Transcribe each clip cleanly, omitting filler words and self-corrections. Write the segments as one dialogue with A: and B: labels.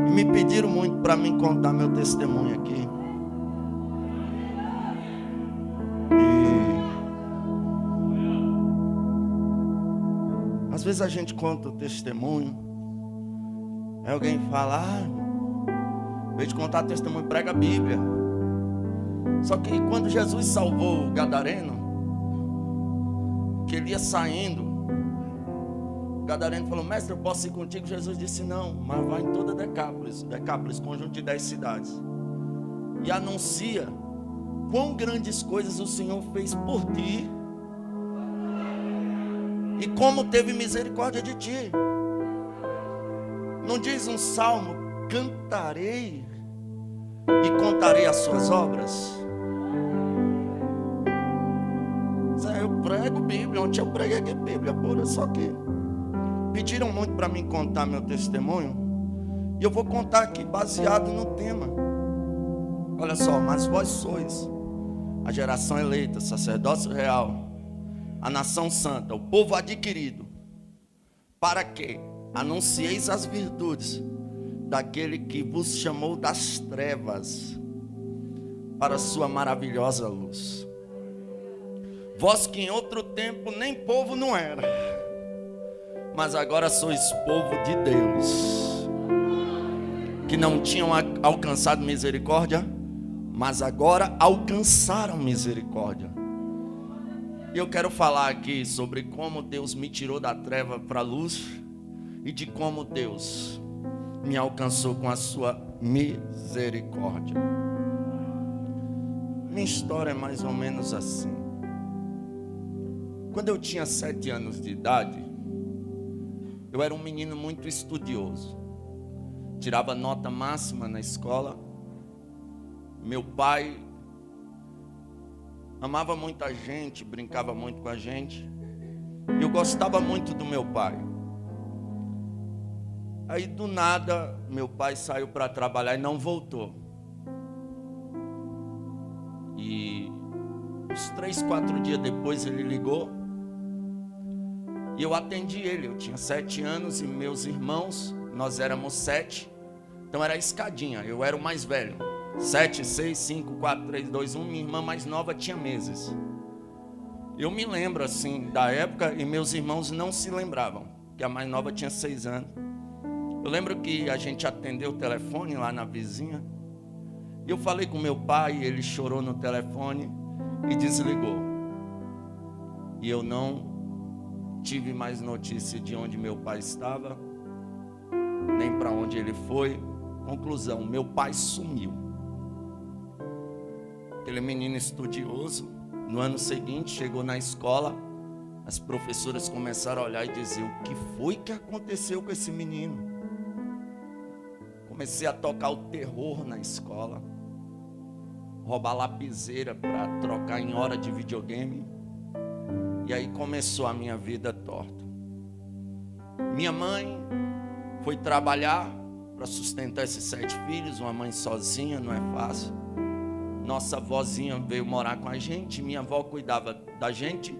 A: E me pediram muito para mim contar meu testemunho aqui. Às vezes a gente conta o testemunho, aí alguém fala, em vez de contar testemunho, prega a Bíblia. Só que quando Jesus salvou o gadareno, que ele ia saindo, o gadareno falou, mestre, eu posso ir contigo? Jesus disse, não, mas vai em toda Decápolis, conjunto de 10 cidades, e anuncia quão grandes coisas o Senhor fez por ti, e como teve misericórdia de ti. Não diz um salmo, cantarei e contarei as suas obras? Eu prego Bíblia, ontem eu preguei aqui Bíblia pura, só que pediram muito para mim contar meu testemunho, e eu vou contar aqui baseado no tema. Olha só, mas vós sois a geração eleita, sacerdócio real, a nação santa, o povo adquirido, para que anuncieis as virtudes daquele que vos chamou das trevas para a sua maravilhosa luz. Vós que em outro tempo nem povo não era, mas agora sois povo de Deus, que não tinham alcançado misericórdia, mas agora alcançaram misericórdia. E eu quero falar aqui sobre como Deus me tirou da treva para a luz, e de como Deus me alcançou com a sua misericórdia. Minha história é mais ou menos assim. Quando eu tinha 7 anos de idade, eu era um menino muito estudioso, tirava nota máxima na escola. Meu pai amava muita gente, brincava muito com a gente, e eu gostava muito do meu pai. Aí do nada, meu pai saiu para trabalhar e não voltou. E uns 3, 4 dias depois ele ligou, e eu atendi ele. Eu tinha 7 anos e meus irmãos, nós éramos 7, então era escadinha, eu era o mais velho. 7, 6, 5, 4, 3, 2, 1, minha irmã mais nova tinha meses. Eu me lembro assim da época, e meus irmãos não se lembravam, que a mais nova tinha 6 anos. Eu lembro que a gente atendeu o telefone lá na vizinha, e eu falei com meu pai, ele chorou no telefone e desligou. E eu não tive mais notícia de onde meu pai estava, nem para onde ele foi. Conclusão, meu pai sumiu. Aquele menino estudioso, no ano seguinte, chegou na escola, as professoras começaram a olhar e dizer, o que foi que aconteceu com esse menino? Comecei a tocar o terror na escola, roubar lapiseira para trocar em hora de videogame, e aí começou a minha vida torta. Minha mãe foi trabalhar para sustentar esses 7 filhos, uma mãe sozinha, não é fácil. Nossa avózinha veio morar com a gente, minha avó cuidava da gente,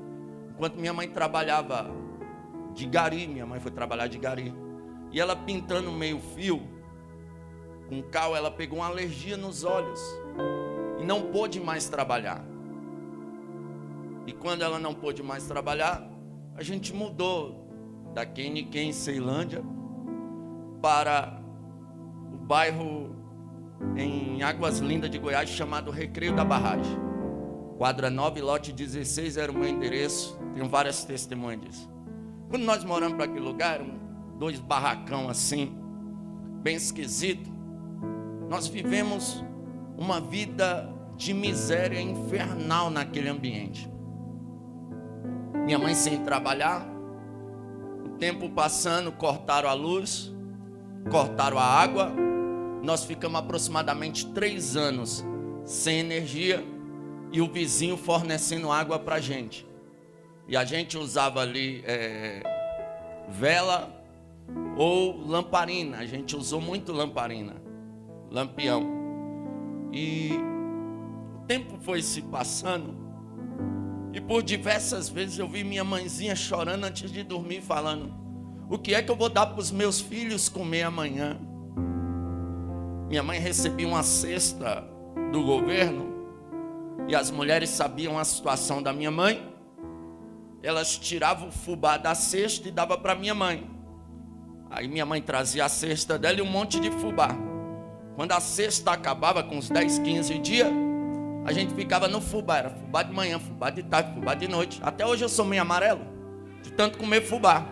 A: enquanto minha mãe trabalhava de gari. Minha mãe foi trabalhar de gari, e ela pintando meio fio com cal, ela pegou uma alergia nos olhos e não pôde mais trabalhar. E quando ela não pôde mais trabalhar, a gente mudou da Queniquém, Ceilândia, para o bairro em Águas Lindas de Goiás, chamado Recreio da Barragem. Quadra 9, lote 16 era o meu endereço. Tenho várias testemunhas disso. Quando nós moramos para aquele lugar, 2 barracão assim, bem esquisito. Nós vivemos uma vida de miséria infernal naquele ambiente. Minha mãe sem trabalhar, o tempo passando, cortaram a luz, cortaram a água. Nós ficamos aproximadamente 3 anos sem energia, e o vizinho fornecendo água para a gente. E a gente usava ali vela ou lamparina. A gente usou muito lamparina, lampião. E o tempo foi se passando, e por diversas vezes eu vi minha mãezinha chorando antes de dormir, falando, o que é que eu vou dar para os meus filhos comer amanhã? Minha mãe recebia uma cesta do governo e as mulheres sabiam a situação da minha mãe. Elas tiravam o fubá da cesta e davam para minha mãe. Aí minha mãe trazia a cesta dela e um monte de fubá. Quando a cesta acabava com uns 10, 15 dias, a gente ficava no fubá. Era fubá de manhã, fubá de tarde, fubá de noite. Até hoje eu sou meio amarelo, de tanto comer fubá.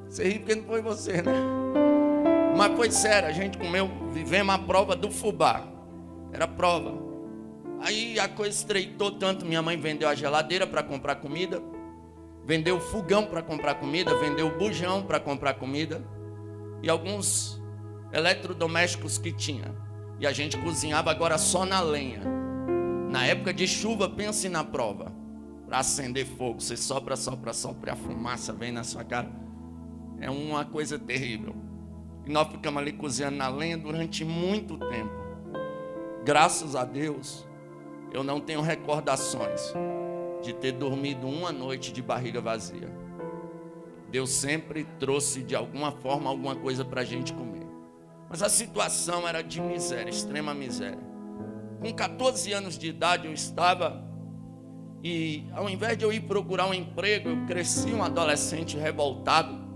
A: Você ri porque não foi você, né? Mas foi sério, a gente comeu, vivemos a prova do fubá. Era prova. Aí a coisa estreitou tanto, minha mãe vendeu a geladeira para comprar comida, vendeu o fogão para comprar comida, vendeu o bujão para comprar comida e alguns eletrodomésticos que tinha. E a gente cozinhava agora só na lenha. Na época de chuva, pense na prova. Para acender fogo, você sopra e a fumaça vem na sua cara. É uma coisa terrível. E nós ficamos ali cozinhando na lenha durante muito tempo. Graças a Deus, eu não tenho recordações de ter dormido uma noite de barriga vazia. Deus sempre trouxe de alguma forma alguma coisa para a gente comer. Mas a situação era de miséria, extrema miséria. Com 14 anos de idade eu estava, e ao invés de eu ir procurar um emprego, eu cresci um adolescente revoltado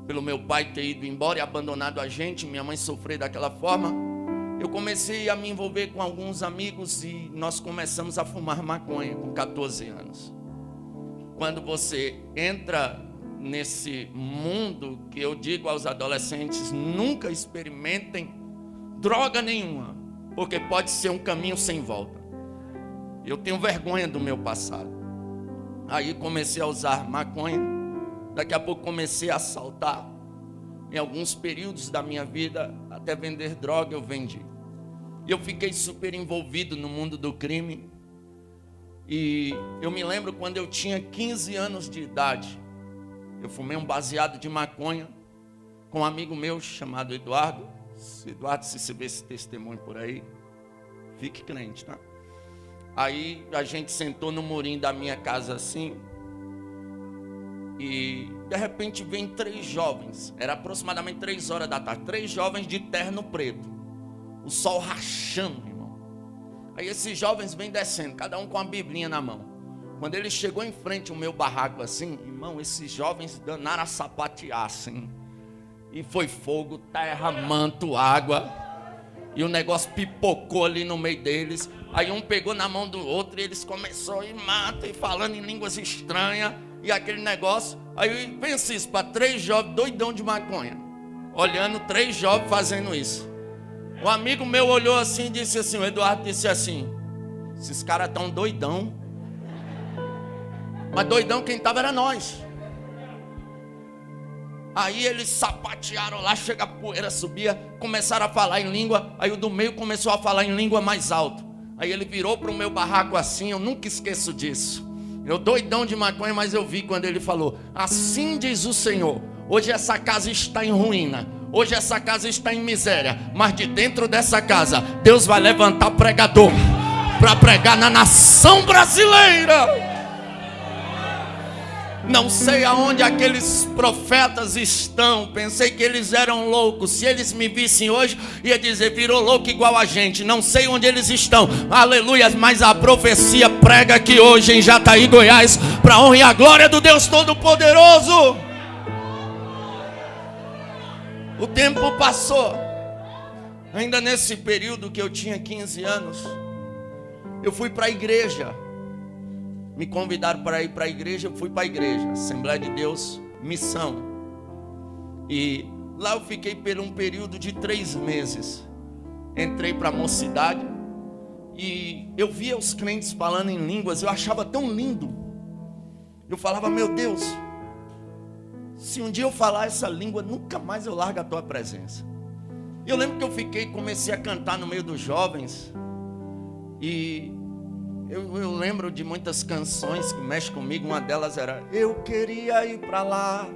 A: pelo meu pai ter ido embora e abandonado a gente, minha mãe sofrer daquela forma. Eu comecei a me envolver com alguns amigos e nós começamos a fumar maconha com 14 anos. Quando você entra nesse mundo que eu digo aos adolescentes, nunca experimentem droga nenhuma, porque pode ser um caminho sem volta. Eu tenho vergonha do meu passado. Aí comecei a usar maconha, daqui a pouco comecei a assaltar. Em alguns períodos da minha vida, até vender droga eu vendi. E eu fiquei super envolvido no mundo do crime. E eu me lembro quando eu tinha 15 anos de idade, eu fumei um baseado de maconha com um amigo meu chamado Eduardo. Eduardo, se você vê esse testemunho por aí, fique crente, tá? Aí a gente sentou no murinho da minha casa assim, e de repente vem 3 jovens, era aproximadamente 3 horas da tarde, 3 jovens de terno preto, o sol rachando, irmão. Aí esses jovens vêm descendo, cada um com uma biblinha na mão. Quando ele chegou em frente ao meu barraco assim, irmão, esses jovens danaram a sapatear assim, e foi fogo, terra, manto, água, e o negócio pipocou ali no meio deles. Aí um pegou na mão do outro e eles começaram a ir mata e falando em línguas estranhas, e aquele negócio. Aí pensa isso, para 3 jovens doidão de maconha, olhando 3 jovens fazendo isso. Um amigo meu olhou assim e disse assim, o Eduardo disse assim, esses caras tão doidão. Mas doidão quem estava era nós. Aí eles sapatearam lá, chega a poeira, subia, começaram a falar em língua. Aí o do meio começou a falar em língua mais alto. Aí ele virou para o meu barraco assim, eu nunca esqueço disso. Eu doidão de maconha, mas eu vi quando ele falou, assim diz o Senhor, hoje essa casa está em ruína, hoje essa casa está em miséria, mas de dentro dessa casa, Deus vai levantar pregador para pregar na nação brasileira. Não sei aonde aqueles profetas estão. Pensei que eles eram loucos. Se eles me vissem hoje, ia dizer, virou louco igual a gente. Não sei onde eles estão. Aleluia. Mas a profecia prega aqui hoje em Jataí, Goiás, para a honra e a glória do Deus Todo-Poderoso. O tempo passou. Ainda nesse período que eu tinha 15 anos, eu fui para a igreja. Me convidaram para ir para a igreja, eu fui para a igreja, Assembleia de Deus, Missão. E lá eu fiquei por um período de 3 meses. Entrei para a mocidade e eu via os crentes falando em línguas, eu achava tão lindo. Eu falava, meu Deus, se um dia eu falar essa língua, nunca mais eu largo a tua presença. Eu lembro que eu comecei a cantar no meio dos jovens. E eu lembro de muitas canções que mexem comigo. Uma delas era, eu queria ir para lá,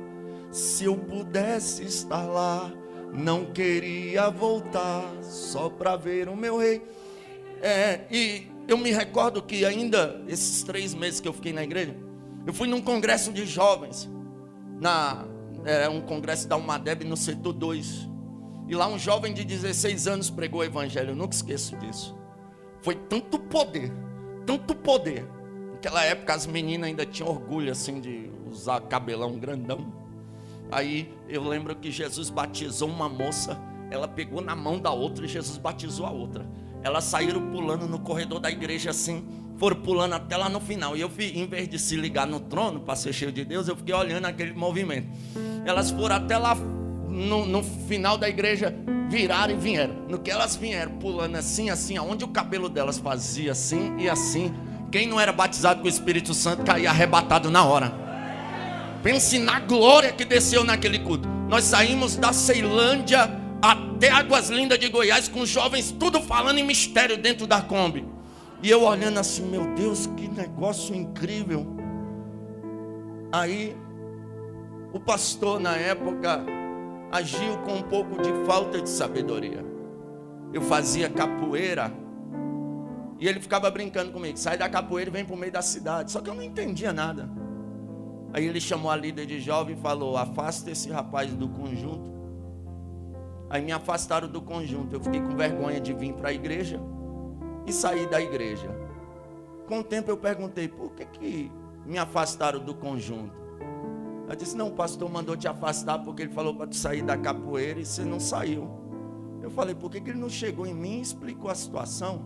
A: se eu pudesse estar lá, não queria voltar, só para ver o meu rei. E eu me recordo que ainda, esses 3 meses que eu fiquei na igreja, eu fui num congresso de jovens, um congresso da Umadeb no setor 2. E lá um jovem de 16 anos pregou o evangelho. Eu nunca esqueço disso. Foi tanto poder, tanto poder. Naquela época as meninas ainda tinham orgulho assim de usar cabelão grandão. Aí eu lembro que Jesus batizou uma moça. Ela pegou na mão da outra e Jesus batizou a outra. Elas saíram pulando no corredor da igreja assim, foram pulando até lá no final. E eu, em vez de se ligar no trono para ser cheio de Deus, eu fiquei olhando aquele movimento. Elas foram até lá no final da igreja, viraram e vieram. No que elas vieram pulando assim, assim, aonde o cabelo delas fazia assim e assim, quem não era batizado com o Espírito Santo caía arrebatado na hora. Pense na glória que desceu naquele culto. Nós saímos da Ceilândia até Águas Lindas de Goiás, com os jovens tudo falando em mistério dentro da Kombi. E eu olhando assim, meu Deus, que negócio incrível. Aí o pastor na época agiu com um pouco de falta de sabedoria. Eu fazia capoeira e ele ficava brincando comigo, sai da capoeira e vem para o meio da cidade. Só que eu não entendia nada. Aí ele chamou a líder de jovem e falou, afasta esse rapaz do conjunto. Aí me afastaram do conjunto. Eu fiquei com vergonha de vir para a igreja e sair da igreja. Com o tempo eu perguntei, por que me afastaram do conjunto? Ela disse, não, o pastor mandou te afastar porque ele falou para tu sair da capoeira e você não saiu. Eu falei, por que ele não chegou em mim e explicou a situação?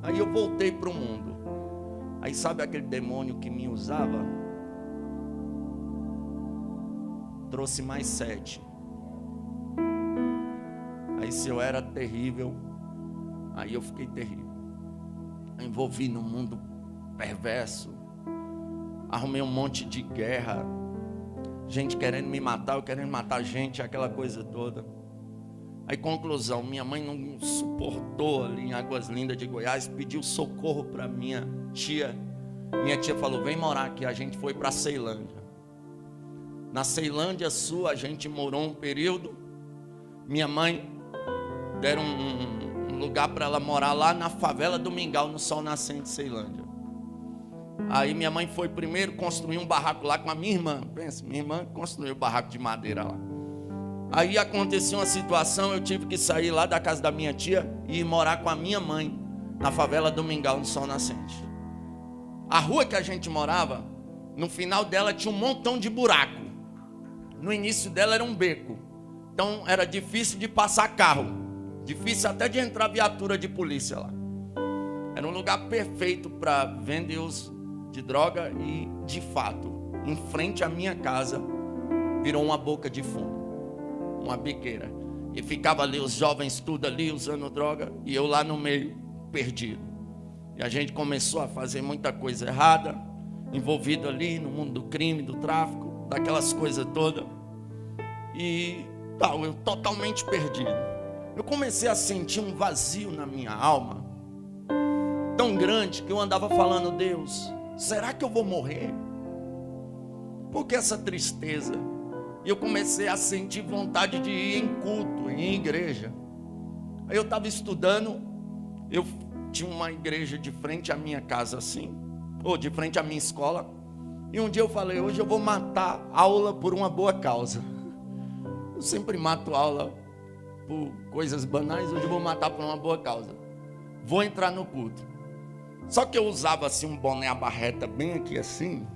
A: Aí eu voltei para o mundo. Aí sabe aquele demônio que me usava? Trouxe mais 7. Aí se eu era terrível, aí eu fiquei terrível. Eu envolvi no mundo perverso. Arrumei um monte de guerra. Gente querendo me matar, eu querendo matar gente, aquela coisa toda. Aí conclusão, minha mãe não suportou ali em Águas Lindas de Goiás, pediu socorro para minha tia. Minha tia falou, vem morar aqui. A gente foi para Ceilândia. Na Ceilândia Sul a gente morou um período. Minha mãe deram um lugar para ela morar lá na favela do Mingau, no Sol Nascente, Ceilândia. Aí minha mãe foi primeiro construir um barraco lá com a minha irmã. Pensa, minha irmã construiu um barraco de madeira lá. Aí aconteceu uma situação, eu tive que sair lá da casa da minha tia e ir morar com a minha mãe na favela do Mingau, no Sol Nascente. A rua que a gente morava, no final dela tinha um montão de buraco. No início dela era um beco. Então era difícil de passar carro. Difícil até de entrar viatura de polícia lá. Era um lugar perfeito para vender uso de droga e, de fato, em frente à minha casa, virou uma boca de fumo, uma biqueira. E ficava ali os jovens tudo ali usando droga e eu lá no meio, perdido. E a gente começou a fazer muita coisa errada, envolvido ali no mundo do crime, do tráfico, daquelas coisas todas. E tal, eu totalmente perdido. Eu comecei a sentir um vazio na minha alma, tão grande que eu andava falando, Deus, será que eu vou morrer? Por que essa tristeza? E eu comecei a sentir vontade de ir em culto, em igreja. Aí eu estava estudando, eu tinha uma igreja de frente à minha casa assim, ou de frente à minha escola, e um dia eu falei, hoje eu vou matar aula por uma boa causa. Eu sempre mato aula por coisas banais, hoje eu vou matar por uma boa causa. Vou entrar no culto. Só que eu usava assim um boné à barreta bem aqui assim.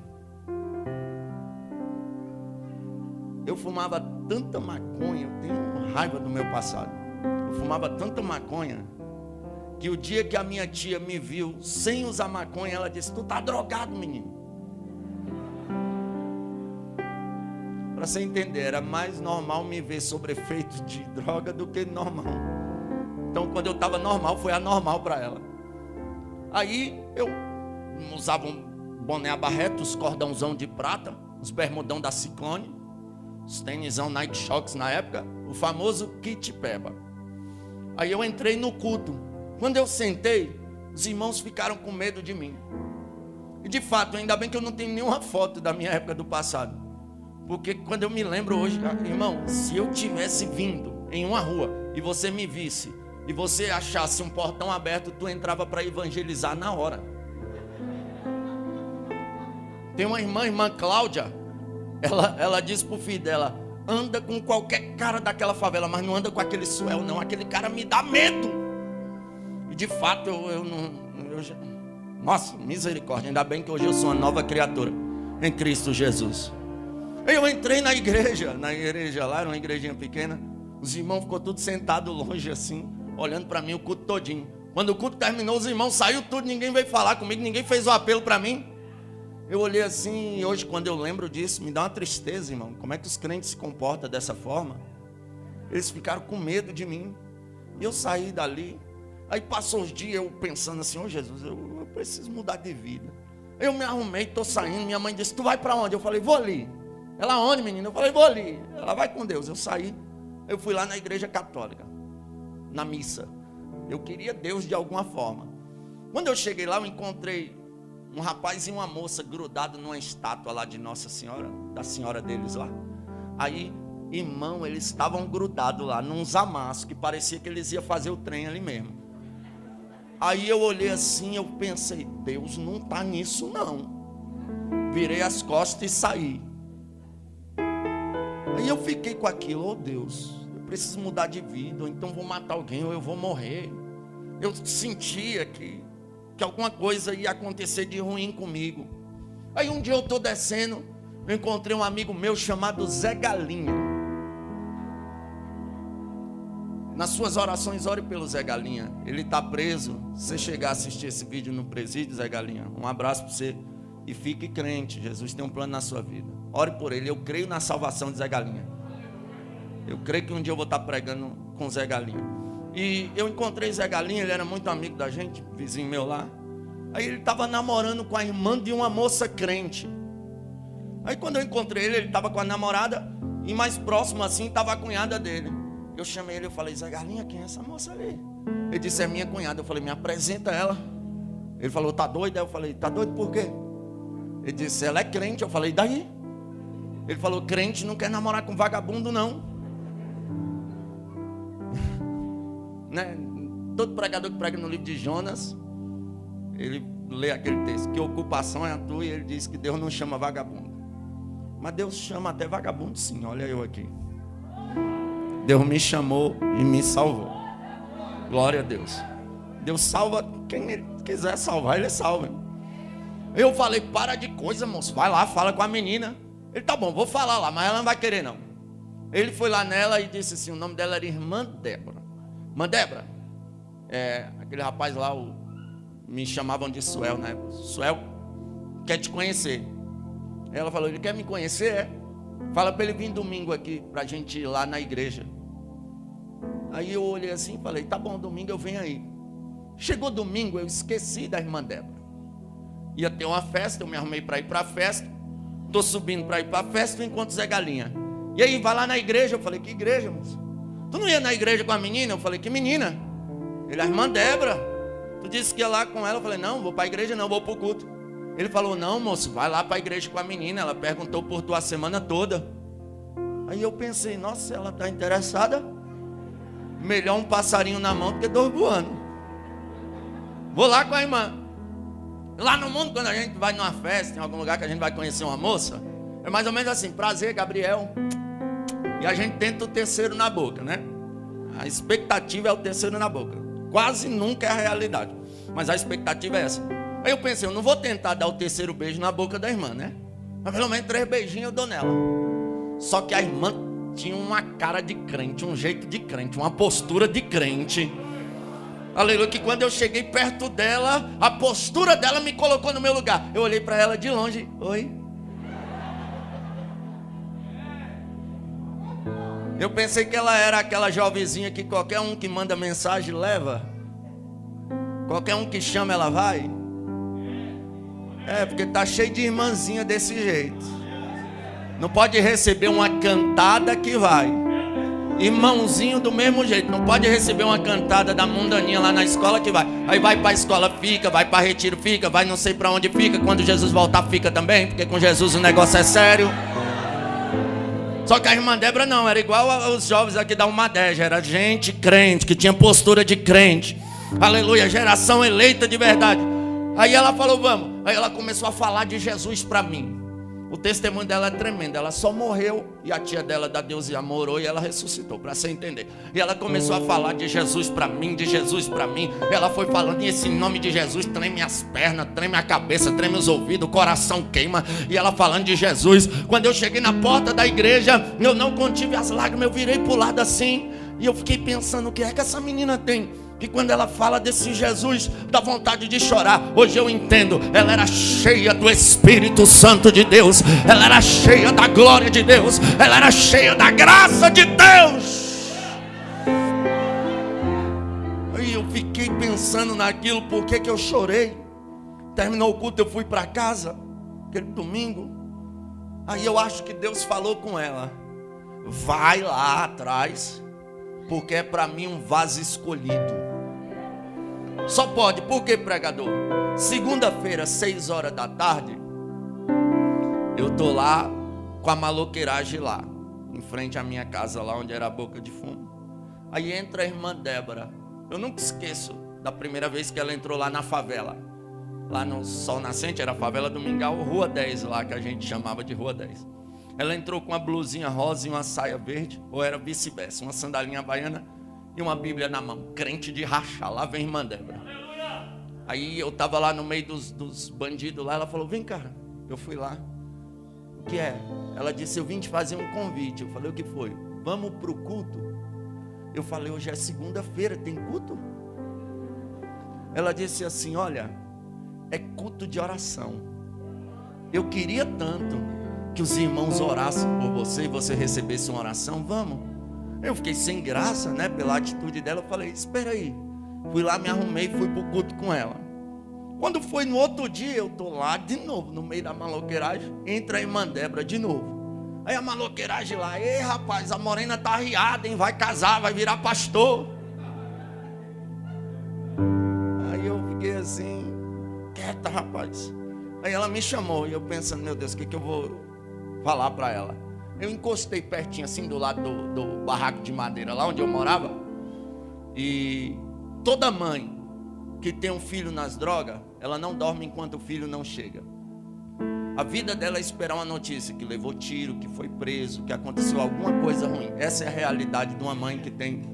A: Eu fumava tanta maconha, eu tenho raiva do meu passado. Eu fumava tanta maconha que o dia que a minha tia me viu sem usar maconha, ela disse, tu tá drogado, menino. Para você entender, era mais normal me ver sob efeito de droga do que normal. Então quando eu estava normal, foi anormal para ela. Aí eu usava um boné à barreta, os cordãozão de prata, os bermudão da Ciclone, os tênisão Nike Shox na época, o famoso kit peba. Aí eu entrei no culto. Quando eu sentei, os irmãos ficaram com medo de mim. E de fato, ainda bem que eu não tenho nenhuma foto da minha época do passado. Porque quando eu me lembro hoje, irmão, se eu tivesse vindo em uma rua e você me visse e você achasse um portão aberto, tu entrava para evangelizar na hora. Tem uma irmã Cláudia, ela disse pro filho dela, anda com qualquer cara daquela favela, mas não anda com aquele Suel, não. Aquele cara me dá medo. E de fato, nossa, misericórdia. Ainda bem que hoje eu sou uma nova criatura em Cristo Jesus. Eu entrei na igreja lá, era uma igrejinha pequena. Os irmãos ficou tudo sentado longe assim, olhando para mim o culto todinho. Quando o culto terminou, os irmãos saiu tudo, ninguém veio falar comigo, ninguém fez o apelo para mim. Eu olhei assim, e hoje quando eu lembro disso, me dá uma tristeza, irmão. Como é que os crentes se comportam dessa forma? Eles ficaram com medo de mim. E eu saí dali. Aí passou os dias eu pensando assim, ô Jesus, eu preciso mudar de vida. Eu me arrumei, estou saindo, minha mãe disse, tu vai para onde? Eu falei, vou ali. Ela, onde, menina? Eu falei, vou ali. Ela, vai com Deus. Eu saí, eu fui lá na igreja católica, na missa. Eu queria Deus de alguma forma. Quando eu cheguei lá, eu encontrei um rapaz e uma moça grudados numa estátua lá de Nossa Senhora, da senhora deles lá. Aí, irmão, eles estavam grudados lá, nos amassos, que parecia que eles iam fazer o trem ali mesmo. Aí eu olhei assim, eu pensei, Deus não está nisso não. Virei as costas e saí. Aí eu fiquei com aquilo, Deus, eu preciso mudar de vida, ou então vou matar alguém, ou eu vou morrer. Eu sentia que alguma coisa ia acontecer de ruim comigo. Aí um dia eu estou descendo, eu encontrei um amigo meu chamado Zé Galinha. Nas suas orações, ore pelo Zé Galinha. Ele está preso. Se você chegar a assistir esse vídeo no presídio, Zé Galinha, um abraço para você. E fique crente, Jesus tem um plano na sua vida. Ore por ele, eu creio na salvação de Zé Galinha. Eu creio que um dia eu vou estar pregando com Zé Galinha. E eu encontrei Zé Galinha, ele era muito amigo da gente, vizinho meu lá. Aí ele estava namorando com a irmã de uma moça crente. Aí quando eu encontrei ele estava com a namorada. E mais próximo assim estava a cunhada dele. Eu chamei ele, eu falei, Zé Galinha, quem é essa moça ali? Ele disse, é minha cunhada. Eu falei, me apresenta ela. Ele falou, tá doido? Aí eu falei, tá doido por quê? Ele disse, ela é crente. Eu falei, daí? Ele falou, crente não quer namorar com vagabundo não. Né? Todo pregador que prega no livro de Jonas, ele lê aquele texto, que ocupação é a tua, e ele diz que Deus não chama vagabundo. Mas Deus chama até vagabundo sim, olha eu aqui. Deus me chamou e me salvou. Glória a Deus. Deus salva quem ele quiser salvar, ele salva. Eu falei, para de coisa, moço, vai lá, fala com a menina. Ele, tá bom, vou falar lá, mas ela não vai querer não. Ele foi lá nela e disse assim, o nome dela era Irmã Débora. Irmã Débora, aquele rapaz lá, me chamavam de Suel, né? Suel quer te conhecer. Ela falou, ele quer me conhecer, Fala para ele vir domingo aqui, para a gente ir lá na igreja. Aí eu olhei assim e falei, tá bom, domingo eu venho aí. Chegou domingo, eu esqueci da irmã Débora. Ia ter uma festa, eu me arrumei para ir para a festa. Estou subindo para ir para a festa, eu encontro Zé Galinha. E aí, vai lá na igreja. Eu falei, que igreja, moço? Tu não ia na igreja com a menina? Eu falei, que menina? Ele, a irmã Débora. Tu disse que ia lá com ela. Eu falei, não, vou para a igreja não, vou para o culto. Ele falou, não, moço, vai lá para a igreja com a menina. Ela perguntou por tua semana toda. Aí eu pensei, nossa, ela está interessada. Melhor um passarinho na mão do que dois voando. Vou lá com a irmã. Lá no mundo, quando a gente vai numa festa, em algum lugar que a gente vai conhecer uma moça, é mais ou menos assim, prazer, Gabriel. E a gente tenta o terceiro na boca, né? A expectativa é o terceiro na boca. Quase nunca é a realidade, mas a expectativa é essa. Aí eu pensei, eu não vou tentar dar o terceiro beijo na boca da irmã, né? Mas pelo menos 3 beijinhos eu dou nela. Só que a irmã tinha uma cara de crente, um jeito de crente, uma postura de crente. Aleluia, que quando eu cheguei perto dela, a postura dela me colocou no meu lugar. Eu olhei para ela de longe, oi. Eu pensei que ela era aquela jovenzinha que qualquer um que manda mensagem leva. Qualquer um que chama ela vai. Porque tá cheio de irmãzinha desse jeito. Não pode receber uma cantada que vai. Irmãozinho do mesmo jeito. Não pode receber uma cantada da mundaninha lá na escola que vai. Aí vai para a escola, fica. Vai para retiro, fica. Vai não sei para onde fica. Quando Jesus voltar, fica também. Porque com Jesus o negócio é sério. Só que a irmã Débora não. Era igual aos jovens aqui da Umadeja. Era gente crente, que tinha postura de crente. Aleluia, geração eleita de verdade. Aí ela falou, vamos. Aí ela começou a falar de Jesus para mim. O testemunho dela é tremendo. Ela só morreu e a tia dela da Deus e Amor orou e ela ressuscitou, para você entender. E ela começou a falar de Jesus para mim, de Jesus para mim. Ela foi falando, e esse nome de Jesus treme as pernas, treme a cabeça, treme os ouvidos, o coração queima. E ela falando de Jesus. Quando eu cheguei na porta da igreja, eu não contive as lágrimas, eu virei pro lado assim. E eu fiquei pensando, o que é que essa menina tem? Que quando ela fala desse Jesus, dá vontade de chorar. Hoje eu entendo, ela era cheia do Espírito Santo de Deus. Ela era cheia da glória de Deus. Ela era cheia da graça de Deus. Aí eu fiquei pensando naquilo, por que eu chorei. Terminou o culto, eu fui para casa, aquele domingo. Aí eu acho que Deus falou com ela: vai lá atrás, porque é para mim um vaso escolhido. Só pode, por que, pregador? Segunda-feira, 6 horas da tarde, eu tô lá com a maloqueiragem lá, em frente à minha casa, lá onde era a boca de fumo. Aí entra a irmã Débora. Eu nunca esqueço da primeira vez que ela entrou lá na favela. Lá no Sol Nascente, era a favela do Mingau, Rua 10 lá, que a gente chamava de Rua 10. Ela entrou com uma blusinha rosa e uma saia verde, ou era vice-versa, uma sandalinha baiana e uma Bíblia na mão, crente de rachar. Lá vem a irmã Débora. Aí eu tava lá no meio dos bandidos lá, ela falou: vem cá. Eu fui lá. O que é? Ela disse: eu vim te fazer um convite. Eu falei: o que foi? Vamos pro culto? Eu falei: hoje é segunda-feira, tem culto? Ela disse assim: olha, é culto de oração. Eu queria tanto que os irmãos orassem por você e você recebesse uma oração. Vamos. Eu fiquei sem graça, né, pela atitude dela. Eu falei: espera aí. Fui lá, me arrumei e fui pro culto com ela. Quando foi no outro dia, eu tô lá de novo, no meio da maloqueiragem. Entra a irmã Débora de novo. Aí a maloqueiragem lá: ei, rapaz, a morena tá arriada, hein? Vai casar, vai virar pastor. Aí eu fiquei assim, quieta, rapaz. Aí ela me chamou e eu pensando: meu Deus, o que eu vou falar para ela? Eu encostei pertinho assim do lado do barraco de madeira, lá onde eu morava. E toda mãe que tem um filho nas drogas, ela não dorme enquanto o filho não chega. A vida dela é esperar uma notícia que levou tiro, que foi preso, que aconteceu alguma coisa ruim. Essa é a realidade de uma mãe que tem.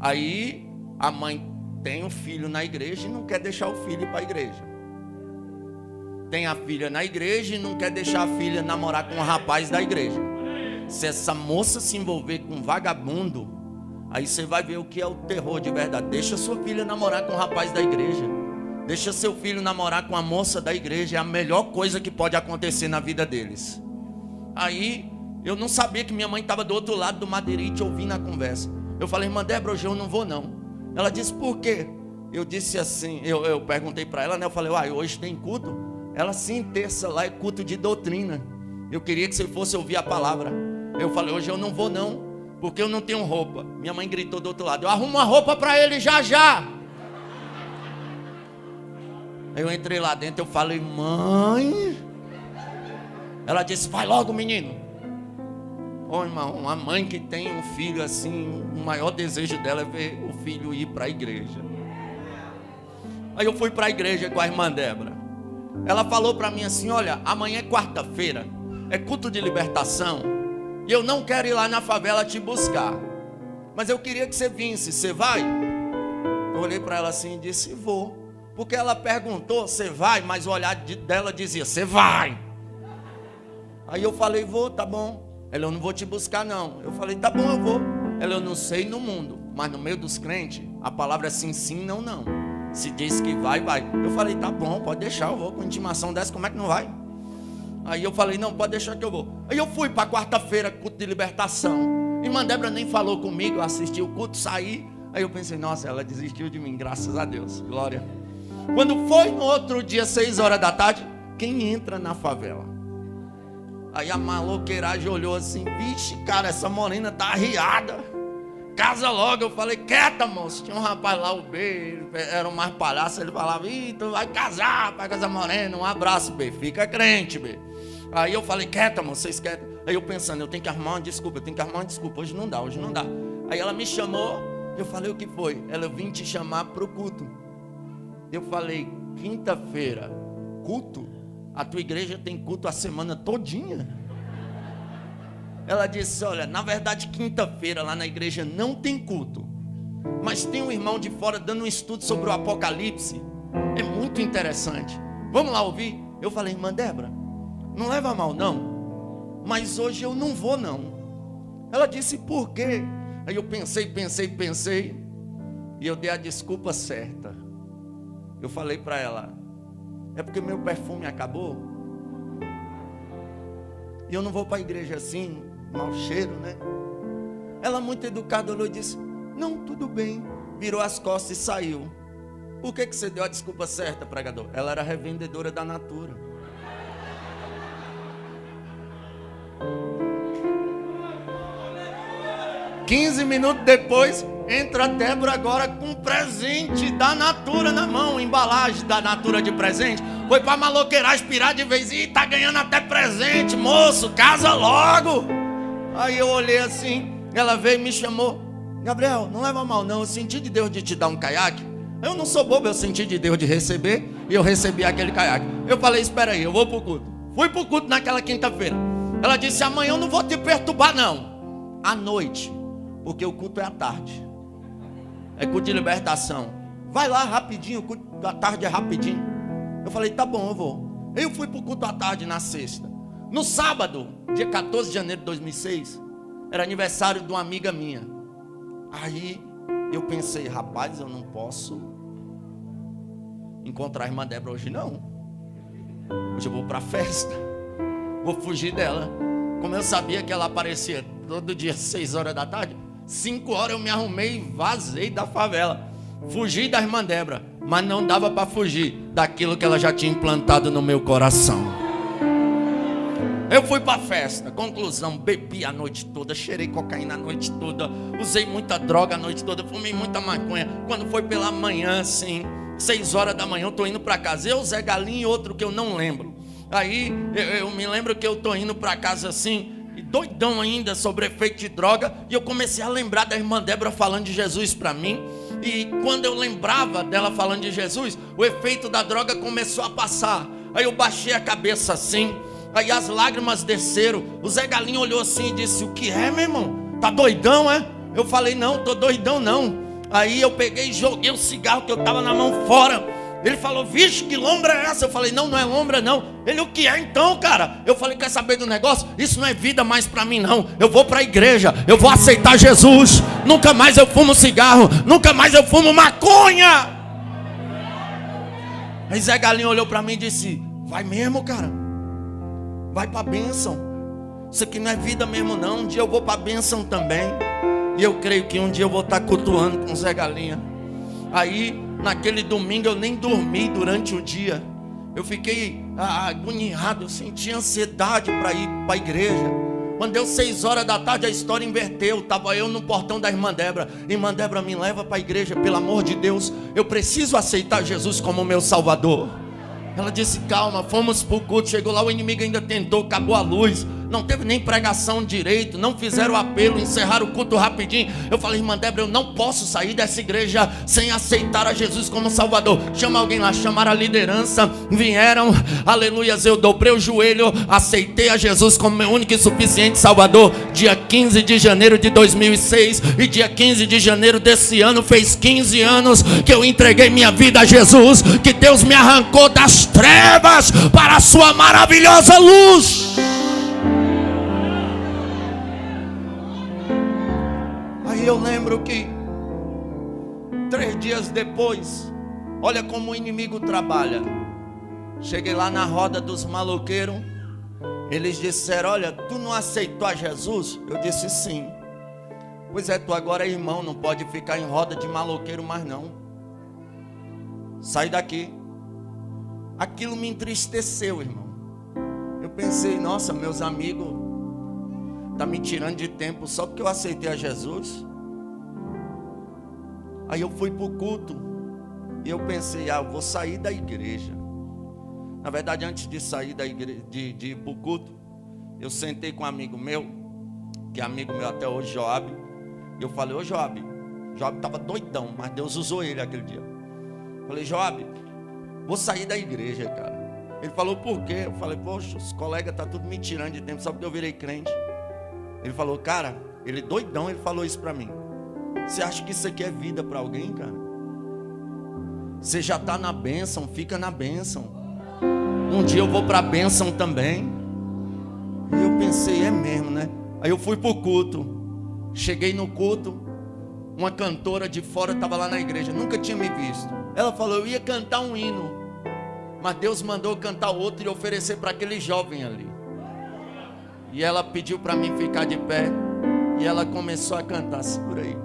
A: Aí a mãe tem um filho na igreja e não quer deixar o filho ir para a igreja. Tem a filha na igreja e não quer deixar a filha namorar com um rapaz da igreja. Se essa moça se envolver com um vagabundo, aí você vai ver o que é o terror de verdade. Deixa sua filha namorar com um rapaz da igreja. Deixa seu filho namorar com a moça da igreja. É a melhor coisa que pode acontecer na vida deles. Aí eu não sabia que minha mãe estava do outro lado do madeirite ouvindo a conversa. Eu falei: irmã Débora, hoje eu não vou não. Ela disse: por quê? Eu disse assim, eu perguntei para ela, né? Eu falei: uai, hoje tem culto? Ela: sim, terça lá é culto de doutrina. Eu queria que você fosse ouvir a palavra. Eu falei: hoje eu não vou não, porque eu não tenho roupa. Minha mãe gritou do outro lado: eu arrumo uma roupa para ele já já. Aí eu entrei lá dentro, eu falei: mãe. Ela disse: vai logo, menino. Ô irmão, uma mãe que tem um filho assim, o maior desejo dela é ver o filho ir para a igreja. Aí eu fui para a igreja com a irmã Débora. Ela falou para mim assim: olha, amanhã é quarta-feira, é culto de libertação, e eu não quero ir lá na favela te buscar, mas eu queria que você visse, você vai? Eu olhei para ela assim e disse: vou. Porque ela perguntou: você vai? Mas o olhar dela dizia: você vai. Aí eu falei: vou, tá bom. Ela: eu não vou te buscar não. Eu falei: tá bom, eu vou. Ela: eu não sei no mundo, mas no meio dos crentes a palavra é sim, sim, não, não. Se diz que vai, vai. Eu falei: tá bom, pode deixar, eu vou. Com intimação dessa, como é que não vai? Aí eu falei: não, pode deixar que eu vou. Aí eu fui para quarta-feira, culto de libertação. Irmã Débora nem falou comigo, eu assisti o culto, saí. Aí eu pensei: nossa, ela desistiu de mim, graças a Deus, glória. Quando foi no outro dia, 6 horas da tarde, quem entra na favela? Aí a maloqueiragem olhou assim: vixe, cara, essa morena tá arriada, casa logo. Eu falei: quieta, moço. Tinha um rapaz lá, o B, era um mais palhaço. Ele falava: ih, tu vai casar, vai casar morena. Um abraço, B, fica crente, B. Aí eu falei: quieta, moço, vocês quietos. Aí eu pensando: eu tenho que arrumar uma desculpa, hoje não dá, hoje não dá. Aí ela me chamou, eu falei: o que foi? Ela: eu vim te chamar pro culto. Eu falei: quinta-feira, culto? a tua igreja tem culto a semana todinha? Ela disse, olha, na verdade quinta-feira lá na igreja não tem culto, mas tem um irmão de fora dando um estudo sobre o Apocalipse, é muito interessante, vamos lá ouvir? Eu falei, irmã Débora, não leva a mal não, mas hoje eu não vou não. Ela disse, por quê? Aí eu pensei, e eu dei a desculpa certa. Eu falei para ela, é porque meu perfume acabou, e eu não vou para a igreja assim, mau cheiro, né? Ela muito educada olhou e disse, não, tudo bem. Virou as costas e saiu. Por que você deu a desculpa certa, pregador? Ela era revendedora da Natura. Quinze minutos depois, entra a Débora agora com um presente da Natura na mão, embalagem da Natura de presente. Foi para maloqueirar, aspirar de vez e tá ganhando até presente, moço, casa logo. Aí eu olhei assim, ela veio e me chamou, Gabriel, não leva mal não, eu senti de Deus de te dar um caiaque. Eu não sou bobo, eu senti de Deus de receber, e eu recebi aquele caiaque. Eu falei, espera aí, eu vou pro culto. Fui pro culto naquela quinta-feira. Ela disse, amanhã eu não vou te perturbar não, à noite, porque o culto é à tarde, é culto de libertação, vai lá rapidinho, o culto da tarde é rapidinho. Eu falei, tá bom, eu vou. Eu fui pro culto à tarde na sexta. No sábado, dia 14 de janeiro de 2006, era aniversário de uma amiga minha. Aí eu pensei, rapaz, eu não posso encontrar a irmã Débora hoje não. Hoje eu vou para a festa, vou fugir dela. Como eu sabia que ela aparecia todo dia às 6 horas da tarde, 5 horas eu me arrumei e vazei da favela. Fugi da irmã Débora, mas não dava para fugir daquilo que ela já tinha implantado no meu coração. Eu fui para a festa, conclusão, bebi a noite toda, cheirei cocaína a noite toda, usei muita droga a noite toda, fumei muita maconha. Quando foi pela manhã, assim, 6 horas da manhã, eu tô indo para casa. Eu, Zé Galinho e outro que eu não lembro. Aí eu me lembro que eu tô indo para casa assim, doidão ainda, sobre efeito de droga, e eu comecei a lembrar da irmã Débora falando de Jesus para mim. E quando eu lembrava dela falando de Jesus, o efeito da droga começou a passar. Aí eu baixei a cabeça assim, aí as lágrimas desceram. O Zé Galinho olhou assim e disse, o que é, meu irmão? Tá doidão, é? Eu falei, não, tô doidão não. Aí eu peguei e joguei o cigarro que eu tava na mão fora. Ele falou, vixe, que lombra é essa? Eu falei, não, não é lombra não. Ele, o que é então, cara? Eu falei, quer saber do negócio? Isso não é vida mais pra mim não. Eu vou pra igreja, eu vou aceitar Jesus. Nunca mais eu fumo cigarro, nunca mais eu fumo maconha. Aí Zé Galinho olhou pra mim e disse, vai mesmo, cara? Vai pra bênção. Isso aqui não é vida mesmo não. Um dia eu vou pra bênção também. E eu creio que um dia eu vou estar cultuando com o Zé Galinha. Aí, naquele domingo eu nem dormi durante o dia. Eu fiquei agoniado, eu senti ansiedade para ir para a igreja. Quando deu 6 horas da tarde, a história inverteu. Estava eu no portão da irmã Débora. Irmã Débora, me leva para a igreja, pelo amor de Deus. Eu preciso aceitar Jesus como meu Salvador. Ela disse, calma, fomos para o culto. Chegou lá, o inimigo ainda tentou, acabou a luz. Não teve nem pregação direito, não fizeram apelo, encerraram o culto rapidinho. Eu falei, irmã Débora, eu não posso sair dessa igreja sem aceitar a Jesus como Salvador. Chama alguém lá, chamaram a liderança, vieram, aleluias, eu dobrei o joelho, aceitei a Jesus como meu único e suficiente Salvador. Dia 15 de janeiro de 2006, e dia 15 de janeiro desse ano, fez 15 anos que eu entreguei minha vida a Jesus, que Deus me arrancou das trevas para a sua maravilhosa luz. Eu lembro que 3 dias depois, olha como o inimigo trabalha. Cheguei lá na roda dos maloqueiros. Eles disseram, olha, tu não aceitou a Jesus? Eu disse sim. Pois é, tu agora é irmão, não pode ficar em roda de maloqueiro mais não. Sai daqui. Aquilo me entristeceu, irmão. Eu pensei, nossa, meus amigos tá me tirando de tempo só porque eu aceitei a Jesus. Aí eu fui para o culto e eu pensei, eu vou sair da igreja. Na verdade, antes de sair da igreja, de ir para o culto, eu sentei com um amigo meu, que é amigo meu até hoje, Joab. E eu falei, ô Joab, Joab estava doidão, mas Deus usou ele aquele dia. Falei, Joab, vou sair da igreja, cara. Ele falou, por quê? Eu falei, poxa, os colegas estão tudo me tirando de tempo, só porque eu virei crente. Ele falou, cara, ele doidão, ele falou isso para mim. Você acha que isso aqui é vida para alguém, cara? Você já está na bênção, fica na bênção. Um dia eu vou para a bênção também. E eu pensei, é mesmo, né? Aí eu fui para o culto. Cheguei no culto, uma cantora de fora estava lá na igreja, nunca tinha me visto. Ela falou, eu ia cantar um hino, mas Deus mandou cantar outro e oferecer para aquele jovem ali. E ela pediu para mim ficar de pé. E ela começou a cantar, segura aí.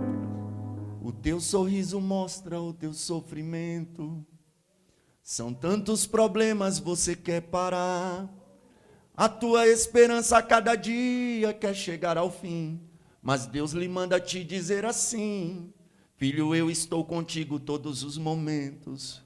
A: O teu sorriso mostra o teu sofrimento. São tantos problemas, você quer parar. A tua esperança a cada dia quer chegar ao fim. Mas Deus lhe manda te dizer assim: filho, eu estou contigo todos os momentos.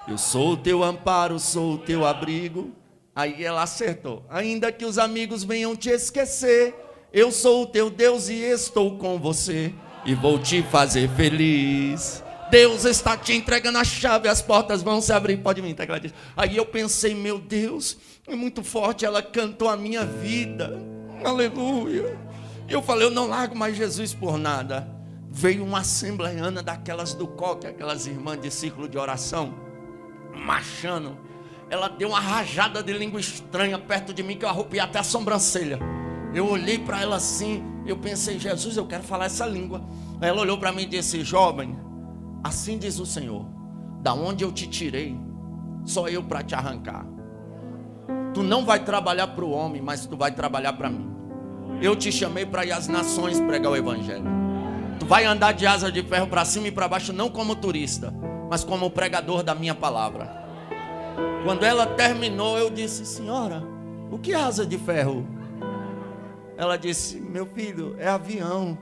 A: Eu sou o teu amparo, sou o teu abrigo. Aí ela acertou. Ainda que os amigos venham te esquecer, eu sou o teu Deus e estou com você. E vou te fazer feliz. Deus está te entregando a chave, as portas vão se abrir. Pode vir, tá? Aí eu pensei, meu Deus, é muito forte. Ela cantou a minha vida. Aleluia. Eu falei, eu não largo mais Jesus por nada. Veio uma assembleiana daquelas do coque, aquelas irmãs de círculo de oração, marchando. Ela deu uma rajada de língua estranha perto de mim, que eu arrupiei até a sobrancelha. Eu olhei para ela assim, eu pensei, Jesus, eu quero falar essa língua. Aí ela olhou para mim e disse, jovem, assim diz o Senhor, da onde eu te tirei, só eu para te arrancar. Tu não vai trabalhar para o homem, mas tu vai trabalhar para mim. Eu te chamei para ir às nações pregar o evangelho. Tu vai andar de asa de ferro para cima e para baixo, não como turista, mas como pregador da minha palavra. Quando ela terminou, eu disse, senhora, o que é asa de ferro? Ela disse, meu filho, é avião.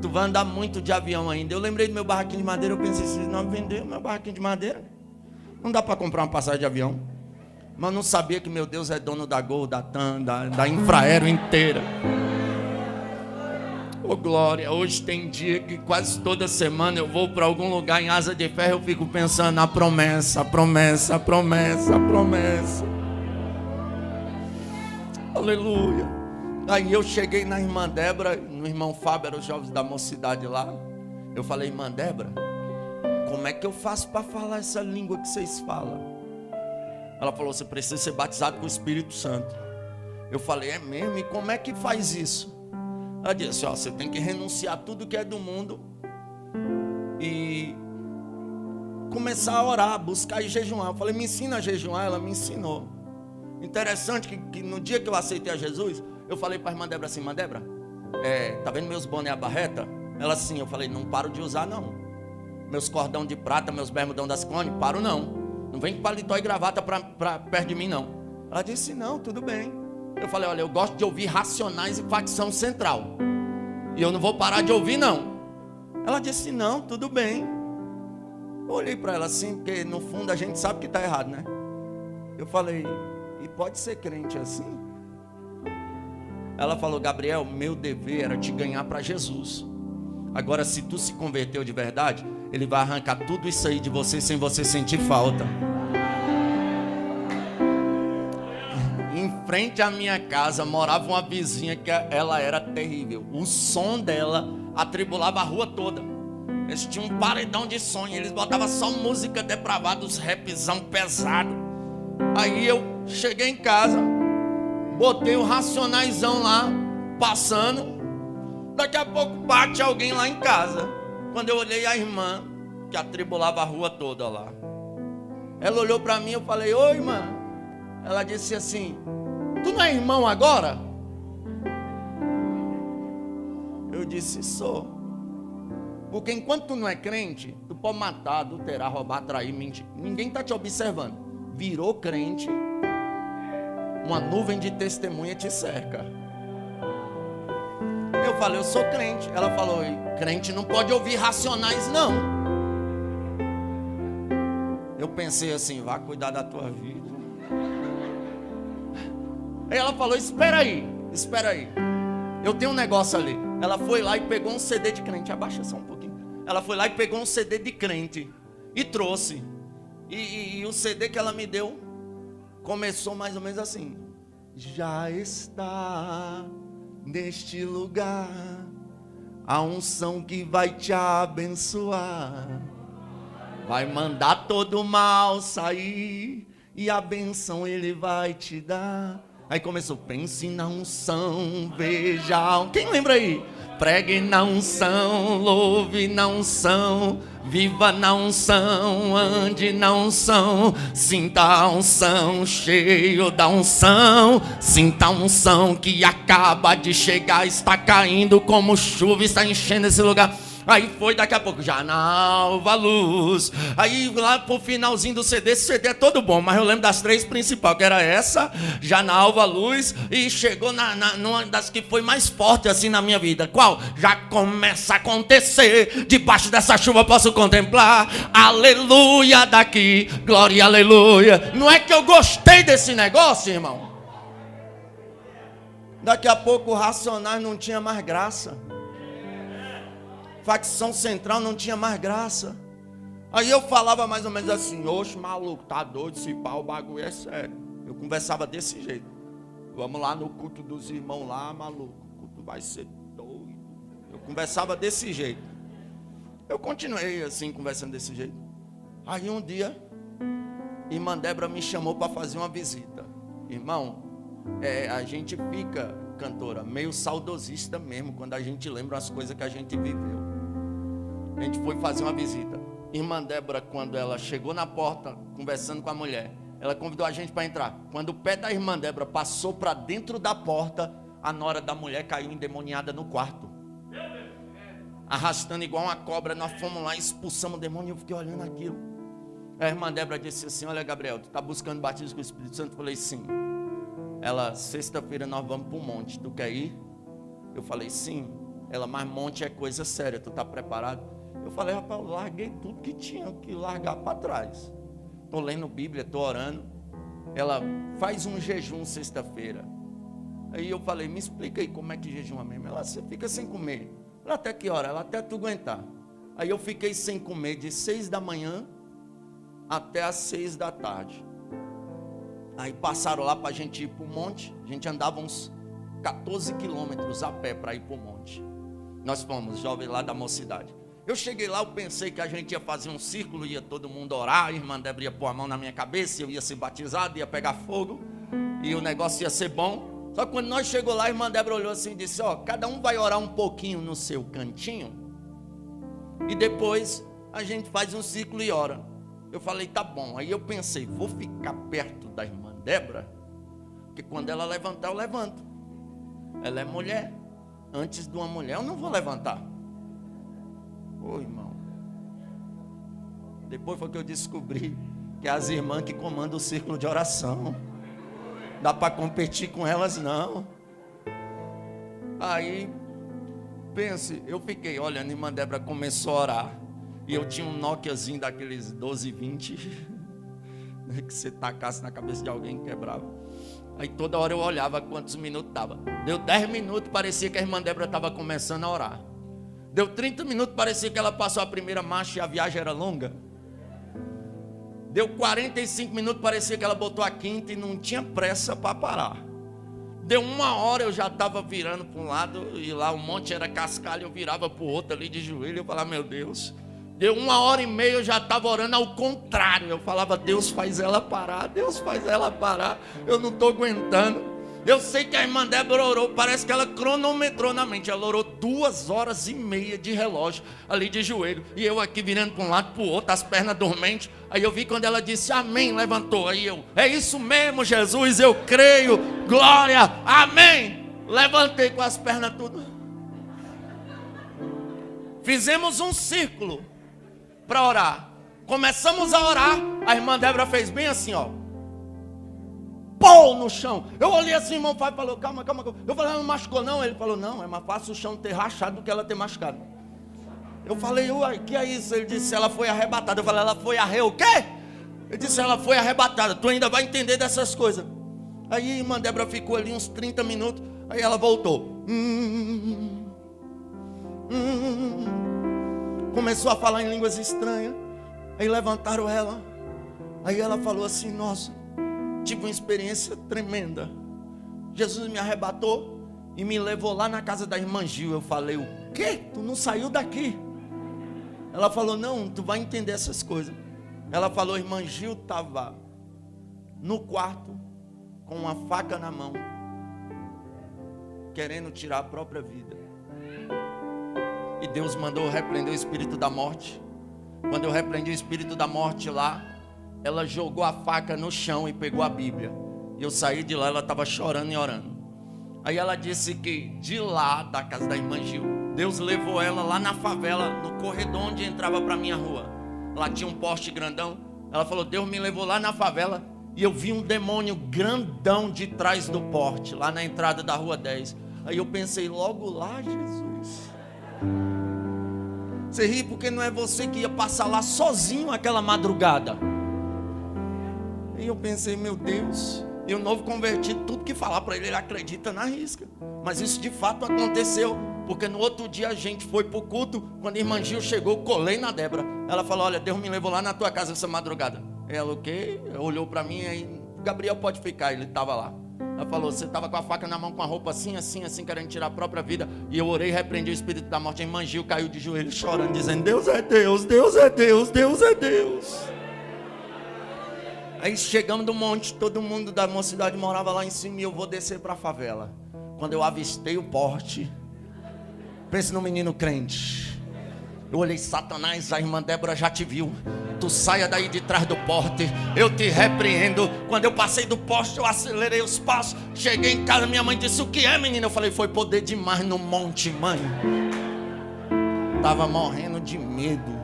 A: Tu vai andar muito de avião ainda. Eu lembrei do meu barraquinho de madeira. Eu pensei, se não vender o meu barraquinho de madeira, não dá para comprar uma passagem de avião. Mas não sabia que meu Deus é dono da Gol, da TAM, da Infraero inteira. Ô glória, hoje tem dia que quase toda semana eu vou para algum lugar em asa de ferro. Eu fico pensando na promessa, a promessa, a promessa, a promessa. Aleluia. Aí eu cheguei na irmã Débora, no irmão Fábio, eram os jovens da mocidade lá. Eu falei, irmã Débora, como é que eu faço para falar essa língua que vocês falam? Ela falou, você precisa ser batizado com o Espírito Santo. Eu falei, é mesmo? E como é que faz isso? Ela disse, ó, você tem que renunciar tudo que é do mundo e começar a orar, buscar e jejuar. Eu falei, me ensina a jejuar. Ela me ensinou. Interessante que no dia que eu aceitei a Jesus, eu falei para a irmã Débora assim, irmã Débora, tá vendo meus boné a barreta? Ela sim, eu falei, não paro de usar não. Meus cordão de prata, meus bermudão das clones, paro não. Não vem com paletó e gravata pra perto de mim não. Ela disse, não, tudo bem. Eu falei, olha, eu gosto de ouvir Racionais e Facção Central. E eu não vou parar de ouvir não. Ela disse, não, tudo bem. Eu olhei para ela assim, porque no fundo a gente sabe que está errado, né? Eu falei, e pode ser crente assim? Ela falou, Gabriel, meu dever era te ganhar para Jesus. Agora, se tu se converteu de verdade, Ele vai arrancar tudo isso aí de você sem você sentir falta. Em frente à minha casa morava uma vizinha que ela era terrível. O som dela atribulava a rua toda. Eles tinham um paredão de som e eles botavam só música depravada, os rapzão pesado. Aí eu cheguei em casa, botei o Racionaizão lá, passando. Daqui a pouco bate alguém lá em casa. Quando eu olhei a irmã, que atribulava a rua toda lá. Ela olhou para mim, eu falei, oi irmã. Ela disse assim, tu não é irmão agora? Eu disse, sou. Porque enquanto tu não é crente, tu pode matar, adulterar, roubar, trair, mentir. Ninguém está te observando. Virou crente, uma nuvem de testemunha te cerca. Eu falei, eu sou crente. Ela falou, crente não pode ouvir Racionais não. Eu pensei assim, vá cuidar da tua vida. Aí ela falou, espera aí. Eu tenho um negócio ali. Ela foi lá e pegou um CD de crente. Abaixa só um pouquinho. Ela foi lá e pegou um CD de crente e trouxe. E o CD que ela me deu começou mais ou menos assim: já está neste lugar a unção que vai te abençoar, vai mandar todo o mal sair e a benção ele vai te dar. Aí começou: pense na unção, veja. Quem lembra aí? Pregue na unção, louve na unção, viva na unção, ande na unção, sinta a unção, cheio da unção, sinta a unção que acaba de chegar, está caindo como chuva, está enchendo esse lugar. Aí foi, daqui a pouco, já na alva luz. Aí lá pro finalzinho do CD, esse CD é todo bom, mas eu lembro das 3 principais, que era essa, já na alva luz. E chegou numa das que foi mais forte assim na minha vida. Qual? Já começa a acontecer, debaixo dessa chuva posso contemplar, aleluia daqui, glória, aleluia. Não é que eu gostei desse negócio, irmão? Daqui a pouco o Racionais não tinha mais graça, Facção Central não tinha mais graça. Aí eu falava mais ou menos assim: oxe, maluco, tá doido, se pá, o bagulho é sério. Eu conversava desse jeito: vamos lá no culto dos irmãos lá, maluco, o culto vai ser doido. Eu conversava desse jeito. Eu continuei assim, conversando desse jeito. Aí um dia, irmã Débora me chamou para fazer uma visita. Irmão, a gente fica, cantora, meio saudosista mesmo, quando a gente lembra as coisas que a gente viveu. A gente foi fazer uma visita. Irmã Débora, quando ela chegou na porta, conversando com a mulher, ela convidou a gente para entrar. Quando o pé da irmã Débora passou para dentro da porta, a nora da mulher caiu endemoniada no quarto, arrastando igual uma cobra. Nós fomos lá, expulsamos o demônio. Eu fiquei olhando aquilo. A irmã Débora disse assim: olha, Gabriel, tu está buscando batismo com o Espírito Santo? Eu falei: sim. Ela: sexta-feira nós vamos para o monte, tu quer ir? Eu falei: sim. Ela: mas monte é coisa séria, tu está preparado? Eu falei: rapaz, eu larguei tudo que tinha que largar para trás. Estou lendo Bíblia, estou orando. Ela: faz um jejum sexta-feira. Aí eu falei: me explica aí como é que jejuma mesmo. Ela: você fica sem comer. Ela: até que hora? Ela: até tu aguentar. Aí eu fiquei sem comer de 6 da manhã até as 6 da tarde. Aí passaram lá para a gente ir para o monte. A gente andava uns 14 quilômetros a pé para ir para o monte. Nós fomos, jovens lá da mocidade. Eu cheguei lá, eu pensei que a gente ia fazer um círculo, ia todo mundo orar, a irmã Débora ia pôr a mão na minha cabeça, eu ia ser batizado, ia pegar fogo, e o negócio ia ser bom. Só que quando nós chegamos lá, a irmã Débora olhou assim e disse: ó, cada um vai orar um pouquinho no seu cantinho, e depois a gente faz um círculo e ora. Eu falei: tá bom. Aí eu pensei: vou ficar perto da irmã Débora, porque quando ela levantar, eu levanto. Ela é mulher. Antes de uma mulher, eu não vou levantar. Ô irmão, depois foi que eu descobri que é as irmãs que comandam o círculo de oração. Dá para competir com elas não. Aí, pense, eu fiquei olhando, a irmã Débora começou a orar. E eu tinha um Nokiazinho daqueles 1220, que você tacasse na cabeça de alguém e quebrava. Aí toda hora eu olhava quantos minutos dava. Deu 10 minutos, parecia que a irmã Débora estava começando a orar. Deu 30 minutos, parecia que ela passou a primeira marcha e a viagem era longa. Deu 45 minutos, parecia que ela botou a quinta e não tinha pressa para parar. Deu 1 hora, eu já estava virando para um lado, e lá o monte era cascalho, eu virava para o outro ali de joelho, eu falava: meu Deus. Deu 1h30, eu já estava orando ao contrário. Eu falava: Deus, faz ela parar, Deus, faz ela parar, eu não estou aguentando. Eu sei que a irmã Débora orou, parece que ela cronometrou na mente. Ela orou 2h30 de relógio, ali de joelho. E eu aqui virando para um lado, para o outro, as pernas dormentes. Aí eu vi quando ela disse amém, levantou. Aí eu: é isso mesmo, Jesus, eu creio, glória, amém. Levantei com as pernas tudo. Fizemos um círculo para orar. Começamos a orar. A irmã Débora fez bem assim, ó, pô, no chão. Eu olhei assim, irmão Fábio falou: calma. Eu falei: não machucou não? Ele falou: não, é mais fácil o chão ter rachado do que ela ter machucado. Eu falei: uai, que é isso? Ele disse: ela foi arrebatada. Eu falei: ela foi o quê? Ele disse: ela foi arrebatada. Tu ainda vai entender dessas coisas. Aí a irmã Débora ficou ali uns 30 minutos. Aí ela voltou. Começou a falar em línguas estranhas. Aí levantaram ela. Aí ela falou assim: nossa, tive uma experiência tremenda. Jesus me arrebatou e me levou lá na casa da irmã Gil. Eu falei, o quê? Tu não saiu daqui? Ela falou, não, tu vai entender essas coisas. Ela falou, irmã Gil estava no quarto com uma faca na mão, querendo tirar a própria vida. E Deus mandou repreender o espírito da morte. Quando eu repreendi o espírito da morte lá, ela jogou a faca no chão e pegou a Bíblia. E eu saí de lá, ela estava chorando e orando. Aí ela disse que de lá, da casa da irmã Gil, Deus levou ela lá na favela, no corredor onde entrava para minha rua. Lá tinha um poste grandão. Ela falou, Deus me levou lá na favela e eu vi um demônio grandão de trás do porte, lá na entrada da rua 10. Aí eu pensei, logo lá, Jesus. Você ri porque não é você que ia passar lá sozinho aquela madrugada. E eu pensei, meu Deus. E o novo convertido, tudo que falar para ele, ele acredita na risca. Mas isso de fato aconteceu. Porque no outro dia a gente foi para o culto. Quando a irmã Gil chegou, colei na Débora. Ela falou, olha, Deus me levou lá na tua casa essa madrugada. Ela, o quê? Olhou para mim aí, Gabriel pode ficar, ele estava lá. Ela falou, você estava com a faca na mão, com a roupa assim, assim, assim, querendo tirar a própria vida. E eu orei e repreendi o espírito da morte. A irmã Gil caiu de joelhos chorando, dizendo, Deus é Deus, Deus é Deus, Deus é Deus. Aí chegamos do monte, todo mundo da mocidade morava lá em cima e eu vou descer para a favela. Quando eu avistei o porte, pense no menino crente. Eu olhei, Satanás, a irmã Débora já te viu. Tu saia daí de trás do porte, eu te repreendo. Quando eu passei do poste, eu acelerei os passos. Cheguei em casa, minha mãe disse, o que é, menina? Eu falei, foi poder demais no monte, mãe. Tava morrendo de medo.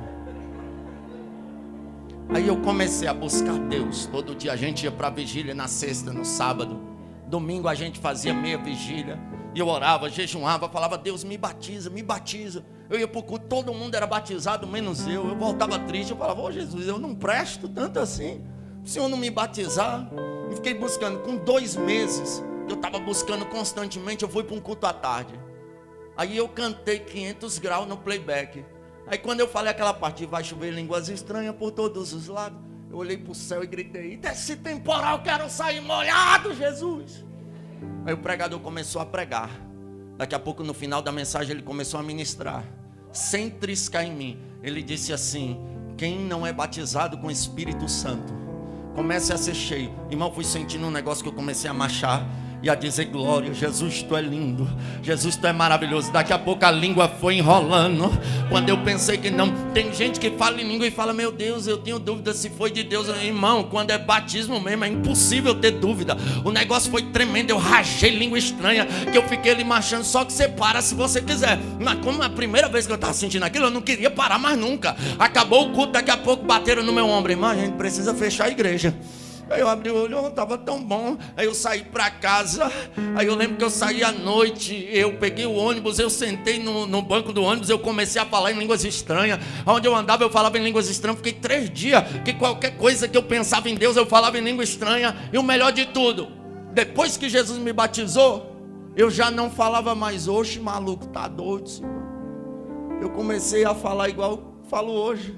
A: Aí eu comecei a buscar Deus. Todo dia a gente ia para a vigília, na sexta, no sábado. Domingo a gente fazia meia vigília. E eu orava, jejuava, falava, Deus me batiza, me batiza. Eu ia para o culto, todo mundo era batizado, menos eu. Eu voltava triste, eu falava, ô Jesus, eu não presto tanto assim. O Senhor não me batizar. E fiquei buscando, com 2 meses, eu estava buscando constantemente, eu fui para um culto à tarde. Aí eu cantei 500 graus no playback. Aí quando eu falei aquela parte, vai chover línguas estranhas por todos os lados, eu olhei para o céu e gritei, desse temporal eu quero sair molhado, Jesus. Aí o pregador começou a pregar. Daqui a pouco no final da mensagem ele começou a ministrar, sem triscar em mim. Ele disse assim, quem não é batizado com o Espírito Santo, comece a ser cheio. Irmão, fui sentindo um negócio que eu comecei a marchar e a dizer, glória, Jesus, tu é lindo, Jesus, tu é maravilhoso. Daqui a pouco a língua foi enrolando. Quando eu pensei que não, tem gente que fala em língua e fala, meu Deus, eu tenho dúvida se foi de Deus. Irmão, quando é batismo mesmo, é impossível ter dúvida. O negócio foi tremendo, eu rachei língua estranha, que eu fiquei ali marchando, só que você para se você quiser. Mas como a primeira vez que eu estava sentindo aquilo, eu não queria parar mais nunca. Acabou o culto, daqui a pouco bateram no meu ombro, irmão, a gente precisa fechar a igreja. Aí eu abri o olho, estava tão bom. Aí eu saí para casa. Aí eu lembro que eu saí à noite. Eu peguei o ônibus, eu sentei no banco do ônibus. Eu comecei a falar em línguas estranhas. Onde eu andava eu falava em línguas estranhas. Fiquei 3 dias que qualquer coisa que eu pensava em Deus eu falava em língua estranha. E o melhor de tudo, depois que Jesus me batizou, eu já não falava mais, oxe maluco, tá doido, Senhor. Eu comecei a falar igual falo hoje,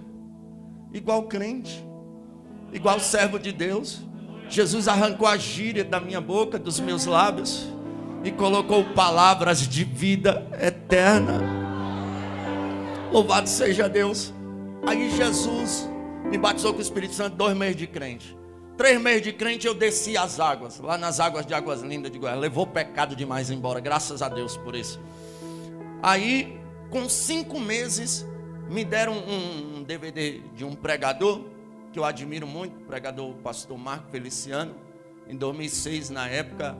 A: igual crente, igual servo de Deus. Jesus arrancou a gíria da minha boca, dos meus lábios, e colocou palavras de vida eterna. Louvado seja Deus. Aí Jesus me batizou com o Espírito Santo, 2 meses de crente. 3 meses de crente eu desci as águas, lá nas águas de Águas Lindas de Goiás. Levou pecado demais embora, graças a Deus por isso. Aí, com 5 meses, me deram um DVD de um pregador que eu admiro muito, o pregador, o pastor Marco Feliciano. Em 2006, na época,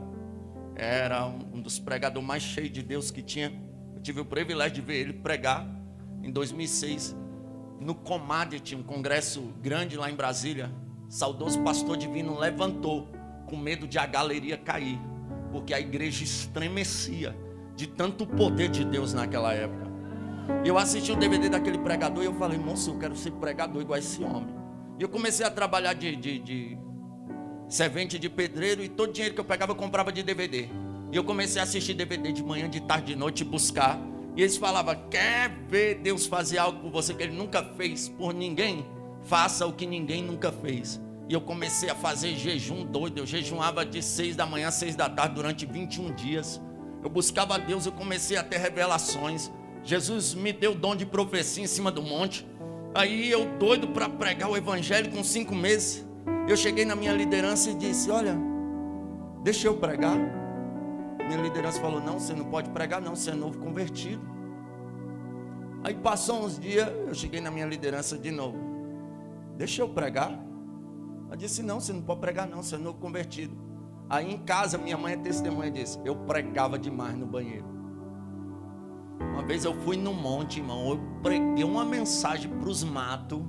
A: era um dos pregadores mais cheios de Deus que tinha. Eu tive o privilégio de ver ele pregar em 2006, no Commodity, um congresso grande lá em Brasília. Saudoso pastor divino levantou, com medo de a galeria cair, porque a igreja estremecia de tanto poder de Deus naquela época. Eu assisti o DVD daquele pregador e eu falei, moço, eu quero ser pregador igual a esse homem. E eu comecei a trabalhar de servente de pedreiro, e todo o dinheiro que eu pegava eu comprava de DVD. E eu comecei a assistir DVD de manhã, de tarde, de noite, buscar. E eles falavam, quer ver Deus fazer algo por você que Ele nunca fez por ninguém? Faça o que ninguém nunca fez. E E eu comecei a fazer jejum doido. Eu jejuava de 6 da manhã a 6 da tarde durante 21 dias. Eu buscava a Deus, eu comecei a ter revelações. Jesus me deu o dom de profecia em cima do monte. Aí eu doido para pregar o evangelho com 5 meses. Eu cheguei na minha liderança e disse: olha, deixa eu pregar. Minha liderança falou: não, você não pode pregar não, você é novo convertido. Aí passou uns dias, eu cheguei na minha liderança de novo: deixa eu pregar. Ela disse: não, você não pode pregar não, você é novo convertido. Aí em casa, minha mãe é testemunha disso, eu pregava demais no banheiro. Uma vez eu fui no monte, irmão, eu preguei uma mensagem para os matos.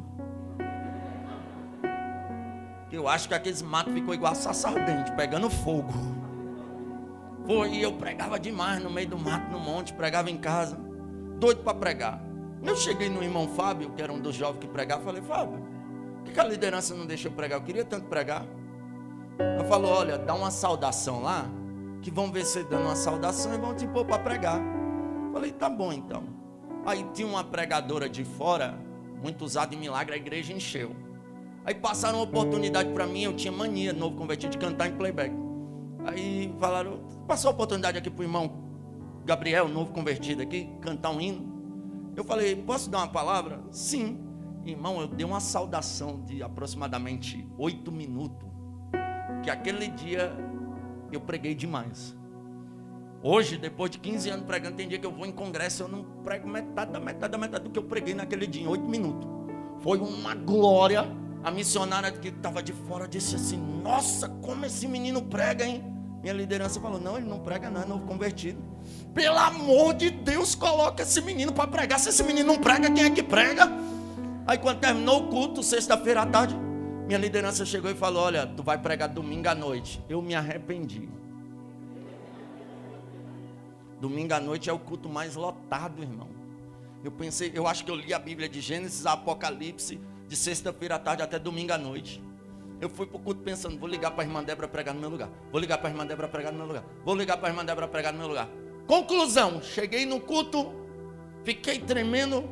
A: Eu acho que aqueles matos ficou igual a sassardente, pegando fogo. Foi, eu pregava demais no meio do mato, no monte, pregava em casa, doido para pregar. Eu cheguei no irmão Fábio, que era um dos jovens que pregava, falei: Fábio, por que a liderança não deixou eu pregar? Eu queria tanto pregar. Ela falou: olha, dá uma saudação lá, que vão ver você dando uma saudação e vão te pôr para pregar. Falei: tá bom então. Aí tinha uma pregadora de fora, muito usada em milagre, a igreja encheu. Aí passaram uma oportunidade para mim, eu tinha mania, novo convertido, de cantar em playback. Aí falaram: passou a oportunidade aqui para o irmão Gabriel, novo convertido aqui, cantar um hino. Eu falei: posso dar uma palavra? Sim. Irmão, eu dei uma saudação de aproximadamente 8 minutos, que aquele dia eu preguei demais. Hoje, depois de 15 anos pregando, tem dia que eu vou em congresso, eu não prego metade do que eu preguei naquele dia, em 8 minutos. Foi uma glória. A missionária que estava de fora disse assim: nossa, como esse menino prega, hein? Minha liderança falou: não, ele não prega não, é novo convertido. Pelo amor de Deus, coloca esse menino para pregar. Se esse menino não prega, quem é que prega? Aí quando terminou o culto, sexta-feira à tarde, minha liderança chegou e falou: olha, tu vai pregar domingo à noite. Eu me arrependi. Domingo à noite é o culto mais lotado, irmão. Eu pensei, eu acho que eu li a Bíblia de Gênesis a Apocalipse, de sexta-feira à tarde até domingo à noite. Eu fui para o culto pensando: vou ligar para a irmã Débora pregar no meu lugar. Vou ligar para a irmã Débora pregar no meu lugar. Vou ligar para a irmã Débora pregar no meu lugar. Conclusão, cheguei no culto, fiquei tremendo,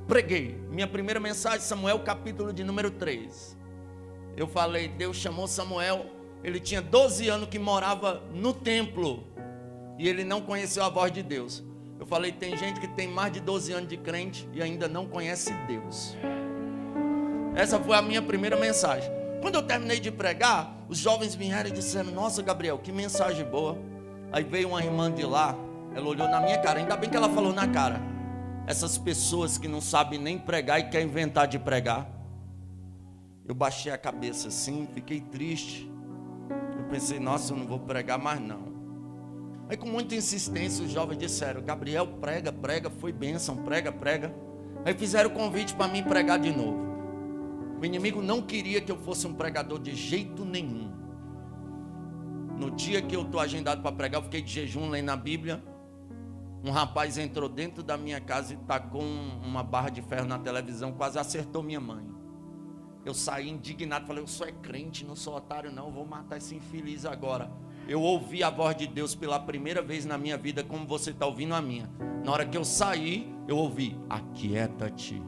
A: preguei. Minha primeira mensagem, Samuel, capítulo de número 3. Eu falei: Deus chamou Samuel, ele tinha 12 anos que morava no templo, e ele não conheceu a voz de Deus. Eu falei: tem gente que tem mais de 12 anos de crente e ainda não conhece Deus. Essa foi a minha primeira mensagem. Quando eu terminei de pregar, os jovens vieram e disseram: nossa, Gabriel, que mensagem boa. Aí veio uma irmã de lá, ela olhou na minha cara, ainda bem que ela falou na cara: essas pessoas que não sabem nem pregar e querem inventar de pregar. Eu baixei a cabeça assim, fiquei triste. Eu pensei: nossa, eu não vou pregar mais não. Aí com muita insistência os jovens disseram: Gabriel, prega, prega, foi bênção, prega, prega. Aí fizeram o convite para mim pregar de novo. O inimigo não queria que eu fosse um pregador de jeito nenhum. No dia que eu estou agendado para pregar, eu fiquei de jejum lendo a Bíblia. Um rapaz entrou dentro da minha casa e tacou uma barra de ferro na televisão, quase acertou minha mãe. Eu saí indignado, falei: eu sou crente, não sou otário não, eu vou matar esse infeliz agora. Eu ouvi a voz de Deus pela primeira vez na minha vida, como você está ouvindo a minha. Na hora que eu saí, eu ouvi: aquieta-te.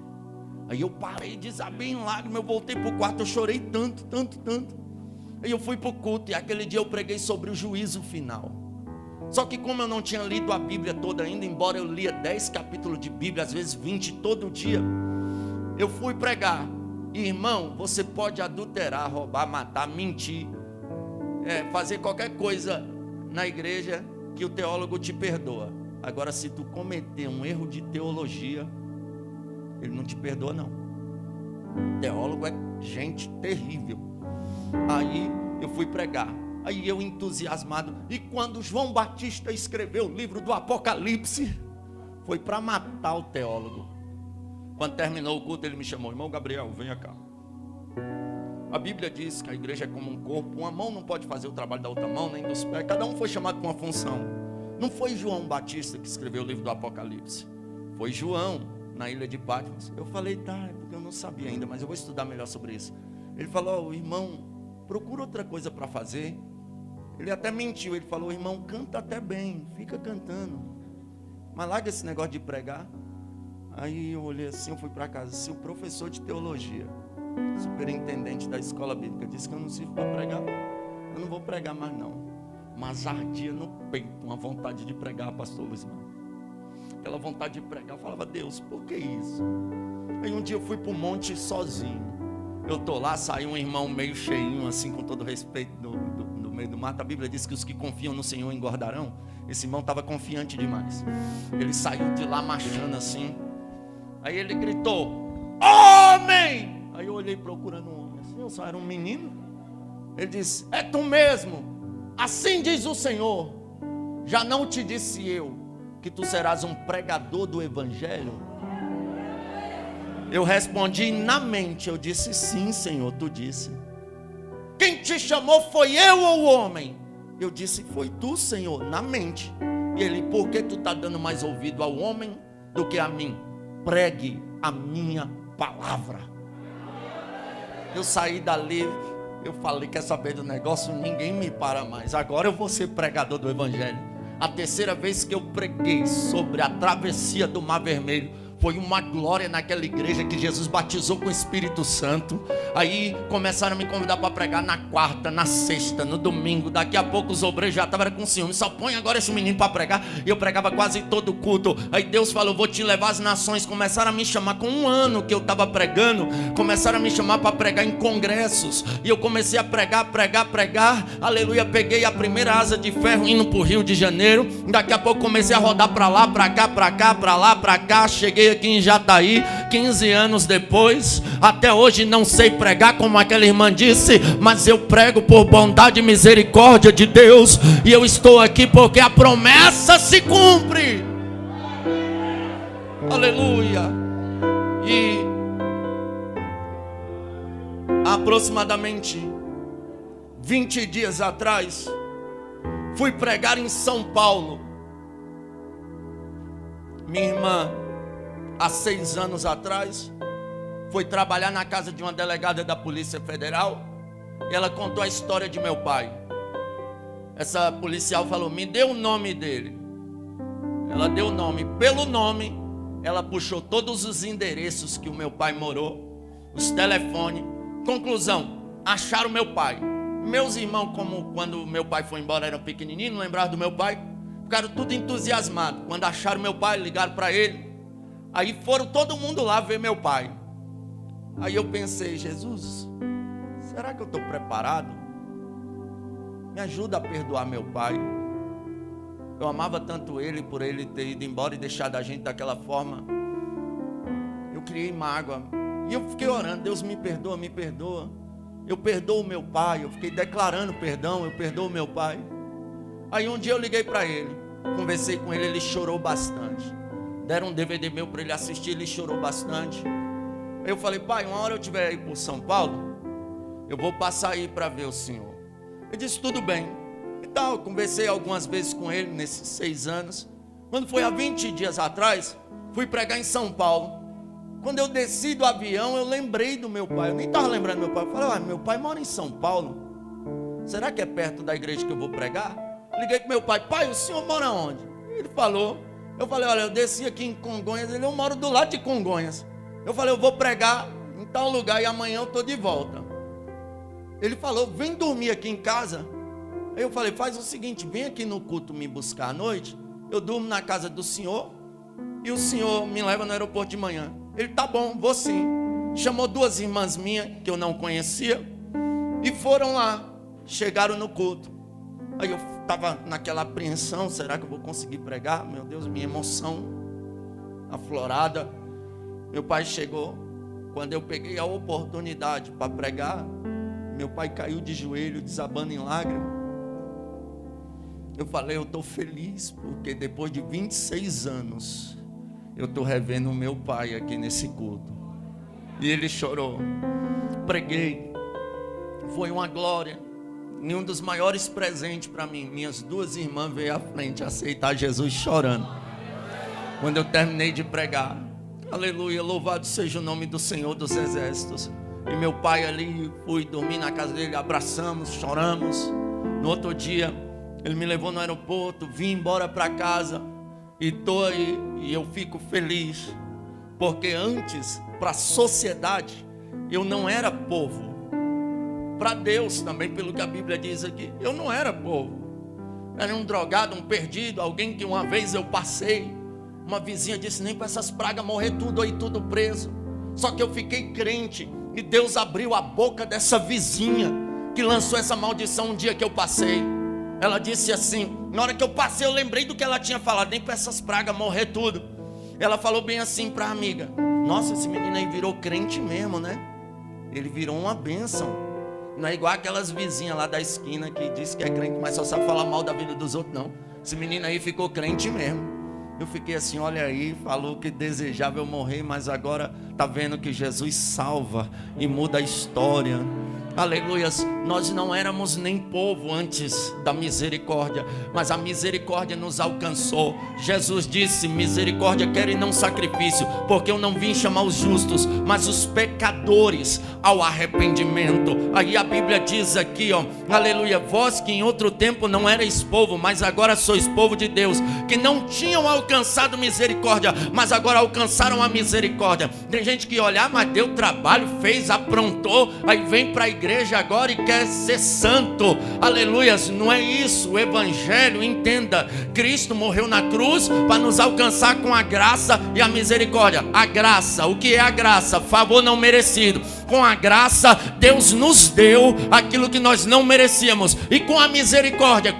A: Aí eu parei, desabei em lágrimas, eu voltei para o quarto, eu chorei tanto. Aí eu fui para o culto, e aquele dia eu preguei sobre o juízo final. Só que como eu não tinha lido a Bíblia toda ainda, embora eu lia 10 capítulos de Bíblia, às vezes 20 todo dia, eu fui pregar. Irmão, você pode adulterar, roubar, matar, mentir, fazer qualquer coisa na igreja, que o teólogo te perdoa. Agora, se tu cometer um erro de teologia, ele não te perdoa não. O teólogo é gente terrível. Aí eu fui pregar. Aí eu entusiasmado. E quando João Batista escreveu o livro do Apocalipse, foi para matar o teólogo. Quando terminou o culto, ele me chamou: irmão Gabriel, venha cá. A Bíblia diz que a igreja é como um corpo. Uma mão não pode fazer o trabalho da outra mão, nem dos pés. Cada um foi chamado para uma função. Não foi João Batista que escreveu o livro do Apocalipse. Foi João, na ilha de Patmos. Eu falei: tá, é porque eu não sabia ainda, mas eu vou estudar melhor sobre isso. Ele falou: irmão, procura outra coisa para fazer. Ele até mentiu, ele falou: irmão, canta até bem, fica cantando, mas larga esse negócio de pregar. Aí eu olhei assim, eu fui para casa: se o professor de teologia superintendente da escola bíblica, disse que eu não sirvo para pregar. Eu não vou pregar mais não. Mas ardia no peito uma vontade de pregar, pastor Luiz Marcos. Aquela vontade de pregar, eu falava, Deus, por que isso? Aí um dia eu fui para o monte sozinho. Eu estou lá, saiu um irmão meio cheinho, assim, com todo respeito, do meio do mato. A Bíblia diz que os que confiam no Senhor engordarão. Esse irmão estava confiante demais. Ele saiu de lá marchando assim. Aí ele gritou, homem! Aí eu olhei procurando um homem. Assim, eu só era um menino. Ele disse, é tu mesmo. Assim diz o Senhor. Já não te disse eu que tu serás um pregador do Evangelho? Eu respondi na mente, eu disse, sim, Senhor, tu disse. Quem te chamou foi eu ou o homem? Eu disse, foi tu, Senhor, na mente. E ele, por que tu está dando mais ouvido ao homem do que a mim? Pregue a minha palavra. Eu saí dali, eu falei, quer saber do negócio? Ninguém me para mais. Agora eu vou ser pregador do Evangelho. A terceira vez que eu preguei sobre a travessia do Mar Vermelho, foi uma glória naquela igreja que Jesus batizou com o Espírito Santo. Aí começaram a me convidar para pregar na quarta, na sexta, no domingo. Daqui a pouco os obreiros já estavam com ciúme. Só põe agora esse menino para pregar. E eu pregava quase todo culto. Aí Deus falou, vou te levar às nações. Começaram a me chamar, com um ano que eu estava pregando, começaram a me chamar para pregar em congressos. E eu comecei a pregar. Aleluia, peguei a primeira asa de ferro indo para o Rio de Janeiro. Daqui a pouco comecei a rodar para lá, para cá, para cá, para lá, para cá. Cheguei aqui em Jataí, 15 anos depois. Até hoje não sei pregar como aquela irmã disse, mas eu prego por bondade e misericórdia de Deus. E eu estou aqui porque a promessa se cumpre. Aleluia. E aproximadamente 20 dias atrás, fui pregar em São Paulo. Minha irmã, há 6 anos atrás, foi trabalhar na casa de uma delegada da Polícia Federal. E ela contou a história de meu pai. Essa policial falou, me dê o nome dele. Ela deu o nome. Pelo nome, ela puxou todos os endereços que o meu pai morou, os telefones. Conclusão, acharam meu pai. Meus irmãos, como quando meu pai foi embora, eram pequenininhos, não lembraram do meu pai, ficaram tudo entusiasmados. Quando acharam meu pai, ligaram para ele. Aí foram todo mundo lá ver meu pai. Aí eu pensei, Jesus, será que eu estou preparado? Me ajuda a perdoar meu pai. Eu amava tanto ele, por ele ter ido embora e deixado a gente daquela forma. Eu criei mágoa. E eu fiquei orando, Deus me perdoa, me perdoa. Eu perdoo meu pai, eu fiquei declarando perdão, eu perdoo meu pai. Aí um dia eu liguei para ele, conversei com ele, ele chorou bastante. Deram um DVD meu para ele assistir, ele chorou bastante. Eu falei, pai, uma hora eu estiver aí por São Paulo, eu vou passar aí para ver o senhor. Ele disse, tudo bem. Então eu conversei algumas vezes com ele nesses 6 anos. Quando foi há 20 dias atrás, fui pregar em São Paulo. Quando eu desci do avião, eu lembrei do meu pai. Eu nem estava lembrando do meu pai. Eu falei, meu pai mora em São Paulo. Será que é perto da igreja que eu vou pregar? Liguei para meu pai, pai, o senhor mora onde? Ele falou. Eu falei, olha, eu desci aqui em Congonhas. Eu moro do lado de Congonhas. Eu falei, eu vou pregar em tal lugar e amanhã eu estou de volta. Ele falou, vem dormir aqui em casa. Aí eu falei, faz o seguinte, vem aqui no culto me buscar à noite. Eu durmo na casa do senhor e o senhor me leva no aeroporto de manhã. Ele, tá bom, vou sim. Chamou 2 irmãs minhas que eu não conhecia e foram lá, chegaram no culto. Aí eu estava naquela apreensão, será que eu vou conseguir pregar? Meu Deus, minha emoção aflorada. Meu pai chegou. Quando eu peguei a oportunidade para pregar, meu pai caiu de joelho, desabando em lágrimas. Eu falei, eu estou feliz, porque depois de 26 anos, eu estou revendo o meu pai aqui nesse culto. E ele chorou. Preguei. Foi uma glória. E um dos maiores presentes para mim, minhas 2 irmãs veio à frente aceitar Jesus chorando. Quando eu terminei de pregar, aleluia, louvado seja o nome do Senhor dos Exércitos. E meu pai ali, fui dormir na casa dele, abraçamos, choramos. No outro dia, ele me levou no aeroporto, vim embora para casa. E estou aí, e eu fico feliz. Porque antes, para a sociedade, eu não era povo. Para Deus também, pelo que a Bíblia diz aqui, eu não era povo. Era um drogado, um perdido, alguém que uma vez eu passei. Uma vizinha disse, nem para essas pragas morrer tudo aí, tudo preso. Só que eu fiquei crente, e Deus abriu a boca dessa vizinha, que lançou essa maldição um dia que eu passei. Ela disse assim, na hora que eu passei eu lembrei do que ela tinha falado, nem para essas pragas morrer tudo. Ela falou bem assim para a amiga, nossa, esse menino aí virou crente mesmo, né? Ele virou uma bênção. Não é igual aquelas vizinhas lá da esquina que diz que é crente, mas só sabe falar mal da vida dos outros, não. Esse menino aí ficou crente mesmo. Eu fiquei assim, olha aí, falou que desejava eu morrer, mas agora está vendo que Jesus salva e muda a história. Aleluias, nós não éramos nem povo antes da misericórdia, mas a misericórdia nos alcançou. Jesus disse, misericórdia quero e não sacrifício, porque eu não vim chamar os justos, mas os pecadores ao arrependimento. Aí a Bíblia diz aqui, ó, aleluia, vós que em outro tempo não erais povo, mas agora sois povo de Deus, que não tinham alcançado misericórdia, mas agora alcançaram a misericórdia. Tem gente que olha, mas deu trabalho, fez, aprontou, aí vem para a igreja agora e quer ser santo. Aleluias, não é isso. O evangelho, entenda, Cristo morreu na cruz para nos alcançar com a graça e a misericórdia. A graça, o que é a graça? Favor não merecido. Com a graça, Deus nos deu aquilo que nós não merecíamos. E com a misericórdia,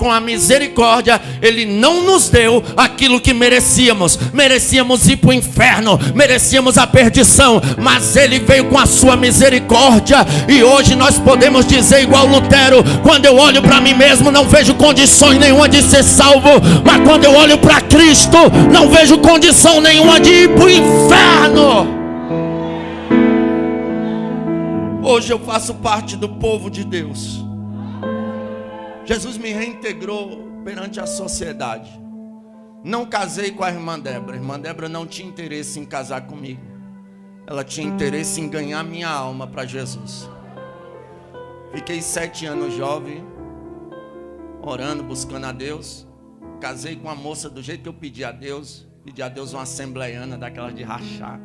A: Ele não nos deu aquilo que merecíamos. Merecíamos ir para o inferno, merecíamos a perdição, mas Ele veio com a sua misericórdia. E hoje nós podemos dizer igual Lutero, quando eu olho para mim mesmo não vejo condições nenhuma de ser salvo, mas quando eu olho para Cristo não vejo condição nenhuma de ir para o inferno. Hoje eu faço parte do povo de Deus. Jesus me reintegrou perante a sociedade. Não casei com a irmã Débora. A irmã Débora não tinha interesse em casar comigo. Ela tinha interesse em ganhar minha alma para Jesus. Fiquei 7 anos jovem, orando, buscando a Deus. Casei com uma moça do jeito que eu pedi a Deus. Pedi a Deus uma assembleiana, daquela de rachar,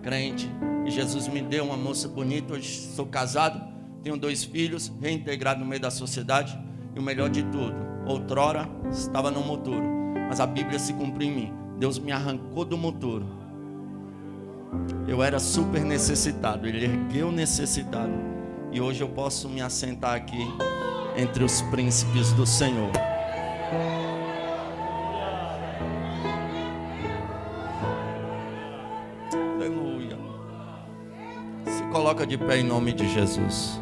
A: crente. E Jesus me deu uma moça bonita. Hoje sou casado, tenho 2 filhos, reintegrado no meio da sociedade. E o melhor de tudo, outrora estava no muturo, mas a Bíblia se cumpriu em mim. Deus me arrancou do muturo. Eu era super necessitado, Ele ergueu necessitado. E hoje eu posso me assentar aqui entre os príncipes do Senhor. Aleluia. Se coloca de pé em nome de Jesus.